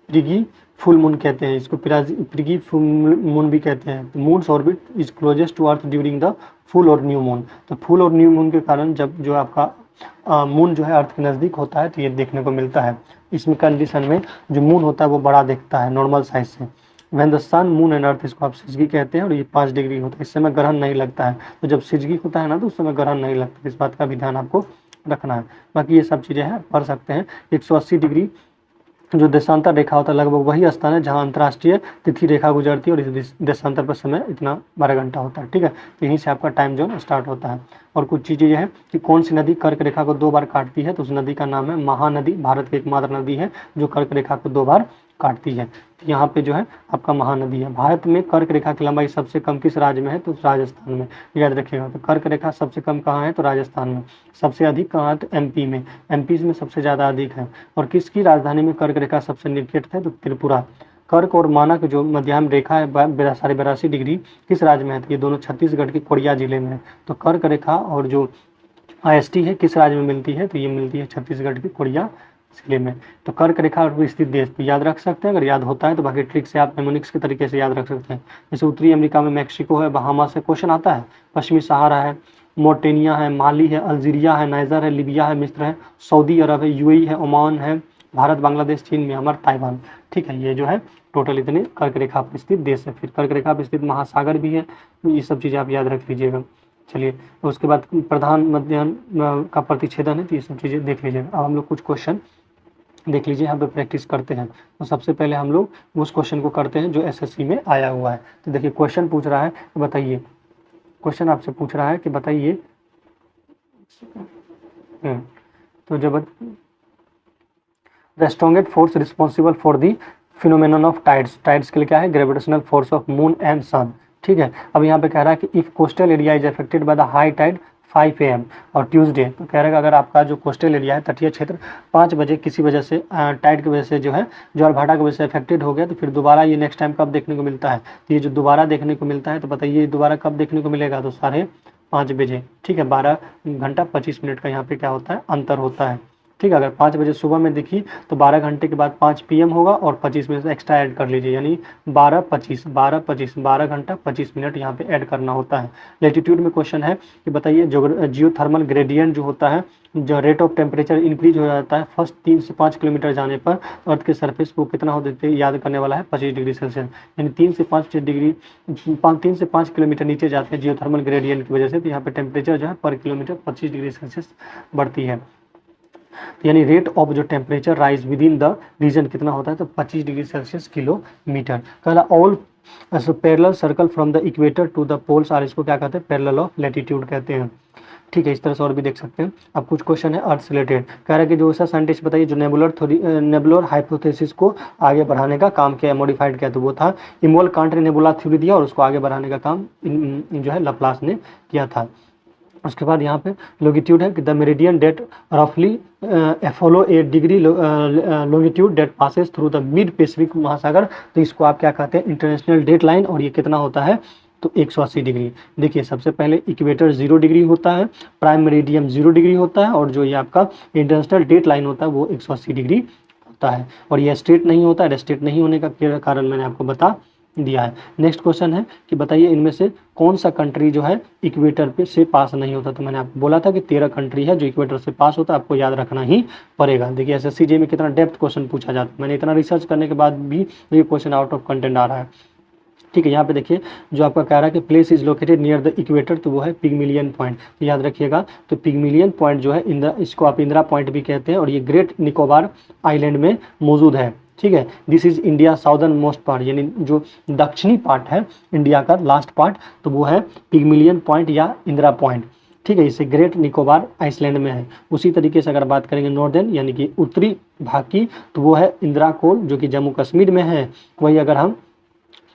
प्रिगी फुल मून कहते हैं, इसको प्रिगी फुल मून भी कहते हैं। Moon's orbit is closest to earth during the full और न्यू मून। तो फुल और न्यू मून के कारण जब जो आपका मून जो है अर्थ के नज़दीक होता है तो ये देखने को मिलता है। इसमें कंडीशन में जो मून होता है वो बड़ा दिखता है नॉर्मल साइज से। When the sun moon and earth, इसको आप सिजगी कहते हैं, और ये 5 डिग्री होता है, इस समय ग्रहण नहीं लगता है। तो जब सिजगी होता है ना तो उस समय ग्रहण नहीं लगता, इस बात का भी ध्यान आपको रखना है। बाकी ये सब चीज़ें हैं, पढ़ सकते हैं। 180 डिग्री जो देशांतर रेखा होता है लगभग वही स्थान है जहां अंतर्राष्ट्रीय तिथि रेखा गुजरती है, और इस देशांतर पर समय इतना 12 घंटा होता है, ठीक है। तो यहीं से आपका टाइम जोन स्टार्ट होता है। और कुछ चीज़ें ये है कि कौन सी नदी कर्क रेखा को 2 बार काटती है, तो उस नदी का नाम है महानदी। भारत की एकमात्र नदी है जो कर्क रेखा को 2 बार काटती है। तो यहाँ पे जो है आपका महानदी है। भारत में कर्क रेखा की लंबाई सबसे कम किस राज्य में है, तो राजस्थान में, याद रखिएगा। तो कर्क रेखा सबसे कम कहाँ है, तो राजस्थान में। सबसे अधिक कहाँ है, तो एमपी में, एमपी में सबसे ज़्यादा अधिक है। और किसकी राजधानी में कर्क रेखा सबसे निकट है, तो त्रिपुरा। कर्क और मानक जो मध्याह्न रेखा है 82.82 डिग्री किस राज्य में है, तो ये दोनों छत्तीसगढ़ के कोरिया जिले में है। तो कर्क रेखा और जो IST है, किस राज्य में मिलती है? तो ये मिलती है छत्तीसगढ़ के कोरिया जिले में। तो कर्क रेखा पर स्थित देश तो याद रख सकते हैं, अगर याद होता है तो बाकी ट्रिक से आप निमोनिक्स के तरीके से याद रख सकते हैं। जैसे उत्तरी अमेरिका में मैक्सिको है, बहामा से क्वेश्चन आता है, पश्चिमी सहारा है, मोर्टेनिया है, माली है, अल्जीरिया है, नाइजर है, लीबिया है, मिस्र है, सऊदी अरब है, UAE है, ओमान है, भारत, बांग्लादेश, चीन, म्यांमार, ताइवान। ठीक है, ये जो है टोटल इतने कर्क रेखा पर स्थित देश है। फिर कर्क रेखा पर स्थित महासागर भी है, तो ये सब चीज़ें आप याद रख लीजिएगा। चलिए, तो उसके बाद प्रधान मध्याह्न का प्रतिच्छेदन है, तो ये सब चीज़ें देख लीजिएगा। अब हम लोग कुछ क्वेश्चन देख लीजिए, यहाँ पे प्रैक्टिस करते हैं। तो सबसे पहले हम लोग उस क्वेश्चन को करते हैं जो SSC में आया हुआ है। तो देखिए क्वेश्चन पूछ रहा है, बताइए, क्वेश्चन आपसे पूछ रहा है कि बताइए, तो जब the strongest force responsible for the phenomenon of tides, tides के लिए क्या है? Gravitational force of moon and sun. ठीक है, अब यहाँ पे कह रहा है कि if coastal area is affected by the high tide 5 AM और ट्यूसडे, तो कह रहा है कि अगर आपका जो कोस्टल एरिया है, तटीय क्षेत्र, 5 बजे किसी वजह से टाइड की वजह से जो है ज्वार भाटा की वजह से अफेक्टेड हो गया, तो फिर दोबारा ये नेक्स्ट टाइम कब देखने को मिलता है? तो ये जो दोबारा देखने को मिलता है, तो बताइए दोबारा कब देखने को मिलेगा? तो 5:30 बजे। ठीक है, 12 घंटा 25 मिनट का यहाँ पे क्या होता है? अंतर होता है। ठीक है, अगर 5 बजे सुबह में देखी तो 12 घंटे के बाद 5 PM होगा और 25 मिनट एक्स्ट्रा ऐड कर लीजिए, यानी 12 घंटा 25 मिनट यहाँ पे ऐड करना होता है। लेटीट्यूड में क्वेश्चन है कि बताइए जियोथर्मल ग्रेडियंट जो होता है, जो रेट ऑफ टेम्परेचर इंक्रीज हो जाता है फर्स्ट 3 से 5 किलोमीटर जाने पर अर्थ के सरफेस को कितना हो देते याद करने वाला है? 25 डिग्री सेल्सियस। यानी 3 से 5 किलोमीटर नीचे जाते हैं जियोथर्मल ग्रेडियंट की वजह से, तो यहाँ पे टेम्परेचर जो है पर किलोमीटर 25 डिग्री सेल्सियस बढ़ती है। यानी रेट ऑफ जो temperature rise within the region कितना होता है? तो 25 डिग्री सेल्सियस किलोमीटर। कहला all parallel circle from the equator to the poles are, इसको क्या कहते हैं? पैरेलल ऑफ लैटिट्यूड कहते हैं। ठीक है, इस तरह से और भी देख सकते हैं। अब कुछ क्वेश्चन है अर्थ से रिलेटेड। कह रहा है कि जो ऐसा साइंटिस्ट बताइए जो नेबुलर हाइपोथेसिस को आगे बढ़ाने का काम किया, मॉडिफाइड किया, तो वो था इमोल कांट ने नेबुला थ्योरी दिया और उसको आगे बढ़ाने का काम जो है लप्लास ने किया था। उसके बाद यहाँ पे लॉन्गिट्यूड है कि द मेरिडियन डेट रफली follow a degree longitude date passes through the mid Pacific महासागर, तो इसको आप क्या कहते हैं? इंटरनेशनल डेट लाइन, और ये कितना होता है? तो 180 डिग्री। देखिए सबसे पहले इक्वेटर 0 डिग्री होता है, प्राइम मेरिडियम 0 डिग्री होता है, और जो ये आपका इंटरनेशनल डेट लाइन होता है वो 180 डिग्री होता है। और ये स्ट्रेट नहीं होता है, स्ट्रेट नहीं होने का कारण मैंने आपको बता दिया है। नेक्स्ट क्वेश्चन है कि बताइए इनमें से कौन सा कंट्री जो है इक्वेटर पे से पास नहीं होता? तो मैंने आपको बोला था कि 13 कंट्री है जो इक्वेटर से पास होता है, आपको याद रखना ही पड़ेगा। देखिए SSC में कितना डेप्थ क्वेश्चन पूछा जाता है, मैंने इतना रिसर्च करने के बाद भी ये क्वेश्चन आउट ऑफ कंटेंट आ रहा है। ठीक है, यहाँ पे देखिए जो आपका कह रहा है कि place is located near the equator, तो वो है पिग्मिलियन पॉइंट, तो याद रखिएगा। तो पिग्मिलियन पॉइंट जो है इसको आप इंदिरा पॉइंट भी कहते हैं, और ये ग्रेट निकोबार आइलैंड में मौजूद है। ठीक है, this is India southern most part, यानी जो दक्षिणी पार्ट है इंडिया का लास्ट पार्ट, तो वो है पिग्मिलियन पॉइंट या इंदिरा पॉइंट। ठीक है, इसे ग्रेट निकोबार आइसलैंड में है। उसी तरीके से अगर बात करेंगे नॉर्दर्न यानी कि उत्तरी भाग की, तो वो है इंदिरा कोल जो कि जम्मू कश्मीर में है। वही अगर हम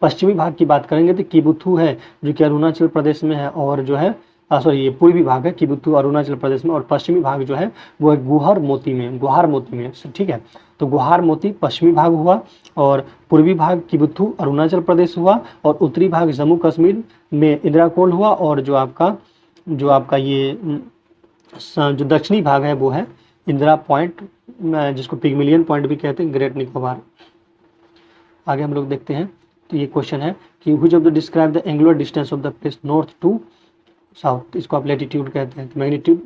पश्चिमी भाग की बात करेंगे तो किबुथु है जो कि अरुणाचल प्रदेश में है, और जो है सॉरी ये पूर्वी भाग है किबुथु अरुणाचल प्रदेश में, और पश्चिमी भाग जो है वो है गुहार मोती में। ठीक है, तो गुहार मोती पश्चिमी भाग हुआ, और पूर्वी भाग किबुथु अरुणाचल प्रदेश हुआ, और उत्तरी भाग जम्मू कश्मीर में इंदिरा कोल हुआ, और जो आपका ये जो दक्षिणी भाग है वो है इंदिरा पॉइंट, जिसको पिग्मिलियन पॉइंट भी कहते हैं, ग्रेट निकोबार। आगे हम लोग देखते हैं, तो ये क्वेश्चन है कि which of the describe the angular distance of the place north to south, इसको आप लैटिट्यूड कहते हैं। तो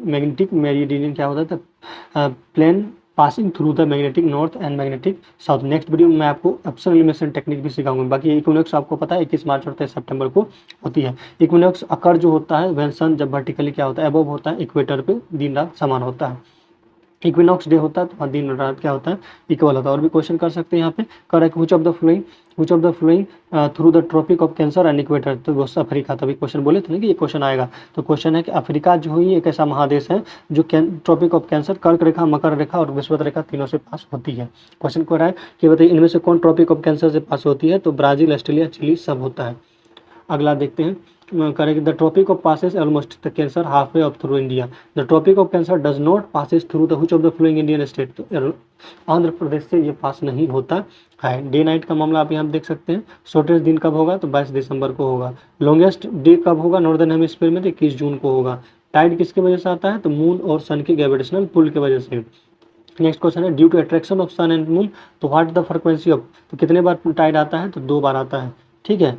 मैग्नेटिक मेरिडियन क्या होता है? तो plane passing through the magnetic north and magnetic south. Next video में मैं आपको ऑप्शन एलिमिनेशन टेक्निक भी सिखाऊंगा। बाकी इक्विनॉक्स आपको पता है 21 मार्च और 23 सितंबर को होती है। इक्विनॉक्स अकर जो होता है व्हेन सन जब वर्टिकली क्या होता है? अबव होता है, इक्वेटर पे दिन रात समान होता है। इक्विनॉक्स डे होता है तो दिन रात क्या होता है? इक्वल होता है। और भी क्वेश्चन कर सकते हैं यहाँ पे। Correct which of the following through the tropic of cancer and equator, तो वो अफ्रीका, तभी क्वेश्चन बोले थे ना कि ये क्वेश्चन आएगा। तो क्वेश्चन है कि अफ्रीका जो है एक ऐसा महादेश है जो ट्रॉपिक ऑफ कैंसर, कर्क रेखा, मकर रेखा और विषुवत रेखा तीनों से पास होती है। क्वेश्चन को रहा है कि बताइए इनमें से कौन ट्रॉपिक ऑफ कैंसर से पास होती है? तो ब्राजील, ऑस्ट्रेलिया, चिली सब होता है। अगला देखते हैं, correct the tropic of passes almost the cancer half way of through India, the tropic of cancer does not passes through the which of the following Indian state, तो आंध्र प्रदेश से ये पास नहीं होता है। डे नाइट का मामला आप यहाँ देख सकते हैं। शॉर्टेस्ट दिन कब होगा? तो 22 दिसंबर को होगा। लॉन्गेस्ट डे कब होगा नॉर्दर्न हेमिस्फीयर में? तो 21 जून को होगा। टाइड किसकी वजह से आता है, तो मून और सन के ग्रेविटेशनल पुल की वजह से। Next question is due to attraction of sun and moon, तो व्हाट द फ्रीक्वेंसी ऑफ, तो कितने बार टाइड आता है, तो 2 बार आता है, ठीक है।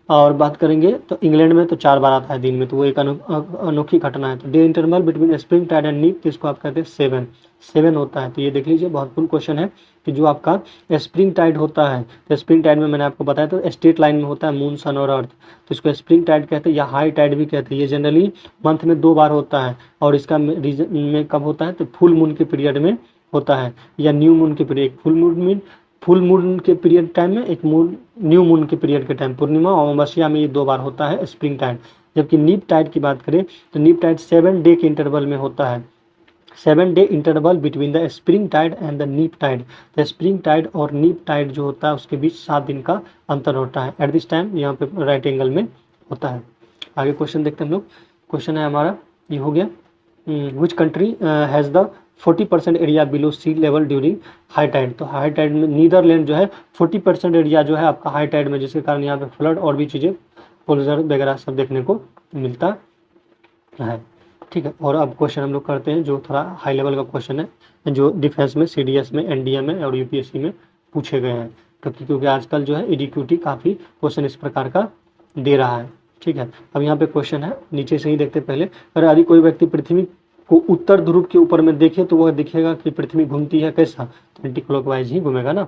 और बात करेंगे तो इंग्लैंड में तो 4 बार आता है दिन में, तो वो एक अनोखी घटना है। तो day interval between spring tide and neap, इसको आप कहते हैं 7 होता है। तो ये देख लीजिए महत्वपूर्ण क्वेश्चन है कि जो आपका स्प्रिंग टाइड होता है, तो स्प्रिंग टाइड में मैंने आपको बताया तो स्ट्रेट लाइन में होता है मून सन और अर्थ, तो इसको स्प्रिंग टाइड कहते हैं या हाई टाइड भी कहते हैं। ये जनरली मंथ में 2 बार होता है, और इसका रीजन में कब होता है, तो फुल मून के पीरियड में होता है, या न्यू मून के पीरियड। फुल मून के पीरियड टाइम में, एक मून न्यू मून के पीरियड के टाइम, पूर्णिमा और अमावस्या में ये 2 बार होता है स्प्रिंग टाइड। जबकि नीप टाइड की बात करें तो नीप टाइड 7 डे के इंटरवल में होता है, 7 day interval between the spring tide and the neap tide. The spring tide और नीप टाइड जो होता है उसके बीच 7 दिन का अंतर होता है। एट दिस टाइम यहाँ पे राइट एंगल में होता है। आगे क्वेश्चन देखते हैं हम लोग। क्वेश्चन है हमारा, ये हो गया which country has the 40% area below sea level during high tide. तो हाई टाइड में नीदरलैंड जो है 40% एरिया जो है आपका हाई टाइड में, जिसके कारण यहाँ पे फ्लड और भी चीज़ें पोलर वगैरह सब देखने को मिलता है, ठीक है। और अब क्वेश्चन हम लोग करते हैं जो थोड़ा हाई लेवल का क्वेश्चन है, जो डिफेंस में, CDS में, NDA में और UPSC में पूछे गए हैं, क्योंकि आजकल जो है EDQT काफ़ी क्वेश्चन इस प्रकार का दे रहा है, ठीक है। अब यहाँ पे क्वेश्चन है, नीचे से ही देखते पहले, अगर यदि कोई व्यक्ति पृथ्वी को उत्तर ध्रुव के ऊपर में देखे तो वह दिखेगा कि पृथ्वी घूमती है कैसा, तो एंटी क्लॉकवाइज ही घूमेगा ना,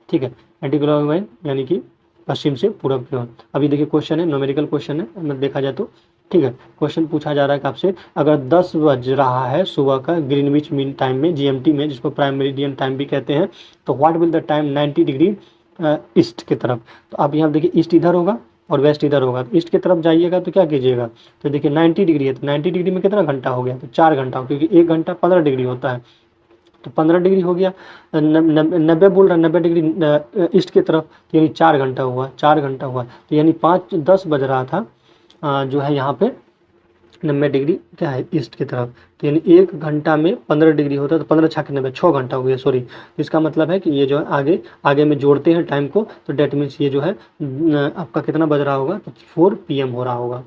ठीक है। एंटी क्लॉकवाइज यानी कि पश्चिम से पूरब की ओर। अभी देखिए क्वेश्चन है, न्यूमेरिकल क्वेश्चन है, मैं देखा जाए तो, ठीक है। क्वेश्चन पूछा जा रहा है कि आपसे अगर 10 बज रहा है सुबह का ग्रीनविच मीन टाइम में, GMT में, जिसको प्राइम मेरिडियन टाइम भी कहते हैं, तो what will the time 90 degree east की तरफ। तो आप यहाँ देखिए ईस्ट इधर होगा और वेस्ट इधर होगा, तो ईस्ट की तरफ जाइएगा तो क्या कीजिएगा, तो देखिए 90 डिग्री है, तो 90 डिग्री में कितना घंटा हो गया, तो 4 घंटा, क्योंकि 1 घंटा 15 डिग्री होता है, तो 15 डिग्री हो गया। 90 बोल रहा है, 90 डिग्री ईस्ट की तरफ, तो यानी 4 घंटा हुआ, 4 घंटा हुआ, तो यानी 5:10 बज रहा था जो है यहाँ पे 90 डिग्री क्या है ईस्ट की तरफ, तो यानी 1 घंटा में 15 डिग्री होता है, तो 15 छः 90, 6 घंटा हो गया, सॉरी। तो इसका मतलब है कि ये जो है आगे आगे में जोड़ते हैं टाइम को, तो डेट मीन्स ये जो है आपका कितना बज रहा होगा, तो 4 PM हो रहा होगा,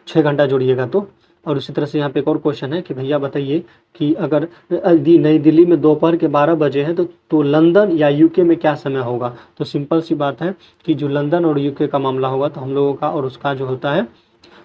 6 घंटा जोड़िएगा तो। और उसी तरह से यहाँ पे एक और क्वेश्चन है कि भैया बताइए कि अगर नई दिल्ली में दोपहर के 12 बजे हैं तो लंदन या UK में क्या समय होगा। तो सिंपल सी बात है कि जो लंदन और UK का मामला होगा तो हम लोगों का और उसका जो होता है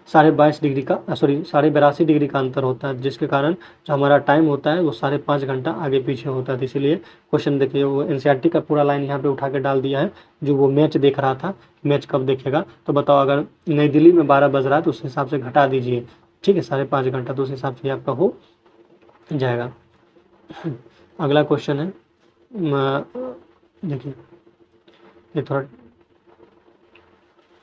22.5 डिग्री का, सॉरी 82.5 डिग्री का अंतर होता है, जिसके कारण जो हमारा टाइम होता है वो 5.5 घंटा आगे पीछे होता है। तो इसीलिए क्वेश्चन देखिए, वो NCERT का पूरा लाइन यहाँ पे उठा के डाल दिया है, जो वो मैच देख रहा था, मैच कब देखेगा, तो बताओ अगर नई दिल्ली में 12 बज रहा है तो उस हिसाब से घटा दीजिए, ठीक है, 5.5 घंटा, तो उस हिसाब से आपका हो जाएगा। अगला क्वेश्चन है, देखिए ये थोड़ा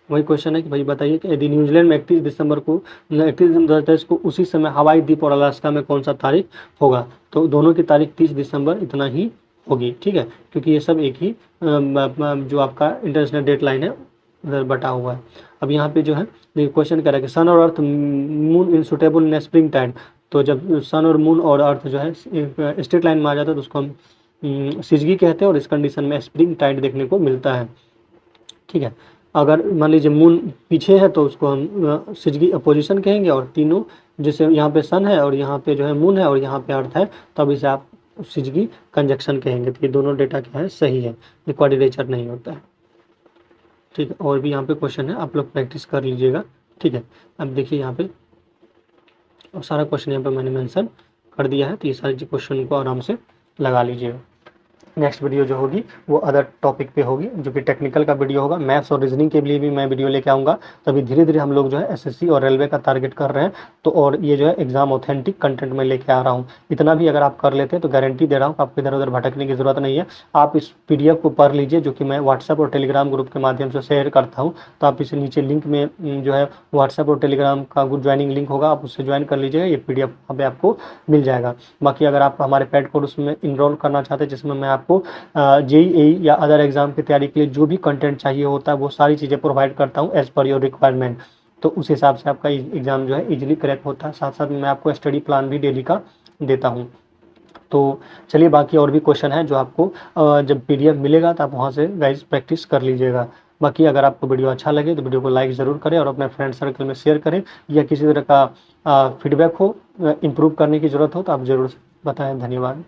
वही क्वेश्चन है कि भाई बताइए कि यदि न्यूजीलैंड में 31 दिसंबर 2023 को उसी समय हवाई द्वीप और अलास्का में कौन सा तारीख होगा, तो दोनों की तारीख 30 दिसंबर इतना ही होगी, ठीक है, क्योंकि ये सब एक ही जो आपका इंटरनेशनल डेट लाइन है उधर बटा हुआ है। अब यहाँ पे जो है क्वेश्चन कह रहा है कि सन और earth moon in suitable in spring tide. तो जब सन और मून और अर्थ जो है स्ट्रेट लाइन में आ जाता है तो उसको हम सिजगी कहते हैं, और इस कंडीशन में स्प्रिंग टाइड देखने को मिलता है, ठीक है। अगर मान लीजिए मून पीछे है तो उसको हम सिजगी अपोजिशन कहेंगे, और तीनों जैसे यहाँ पे सन है और यहाँ पे जो है मून है और यहाँ पे अर्थ है, तब इसे आप सिजगी कंजक्शन कहेंगे। तो ये दोनों डेटा क्या है, सही है, ये क्वाड्रेचर नहीं होता है, ठीक है। और भी यहाँ पे क्वेश्चन है, आप लोग प्रैक्टिस कर लीजिएगा, ठीक है। अब देखिए यहाँ पे और सारा क्वेश्चन यहाँ पे मैंने मेंशन कर दिया है, तो ये सारे क्वेश्चन को आराम से लगा लीजिएगा। नेक्स्ट वीडियो जो होगी वो अदर टॉपिक पे होगी, जो कि टेक्निकल का वीडियो होगा, मैथ्स और रीजनिंग के लिए भी मैं वीडियो लेके आऊँगा। तभी धीरे धीरे हम लोग जो है SSC और रेलवे का टारगेट कर रहे हैं, तो और ये जो है एग्जाम ऑथेंटिक कंटेंट में लेके आ रहा हूँ। इतना भी अगर आप कर लेते हैं तो गारंटी दे रहा हूँ आपको इधर उधर भटकने की जरूरत नहीं है। आप इस PDF को पढ़ लीजिए, जो कि मैं व्हाट्सएप और टेलीग्राम ग्रुप के माध्यम से शेयर करता हूँ, तो आप इसे नीचे लिंक में जो है व्हाट्सएप और टेलीग्राम का ज्वाइनिंग लिंक होगा, आप उससे ज्वाइन कर लीजिएगा, ये PDF वहाँ पे आपको मिल जाएगा। बाकी अगर आप हमारे पेड कोर्स में इनरोल करना चाहते हैं, जिसमें मैं आपको JEE या अदर एग्जाम की तैयारी के लिए जो भी कंटेंट चाहिए होता है वो सारी चीज़ें प्रोवाइड करता हूँ एज़ पर योर रिक्वायरमेंट, तो उस हिसाब से आपका एग्ज़ाम जो है इजीली क्रैक होता है। साथ साथ मैं आपको स्टडी प्लान भी डेली का देता हूँ। तो चलिए, बाकी और भी क्वेश्चन है जो आपको जब PDF मिलेगा तो आप वहाँ से गाइस प्रैक्टिस कर लीजिएगा। बाकी अगर आपको वीडियो अच्छा लगे तो वीडियो को लाइक ज़रूर करें और अपने फ्रेंड सर्कल में शेयर करें, या किसी तरह का फीडबैक हो, इम्प्रूव करने की ज़रूरत हो तो आप ज़रूर बताएं। धन्यवाद।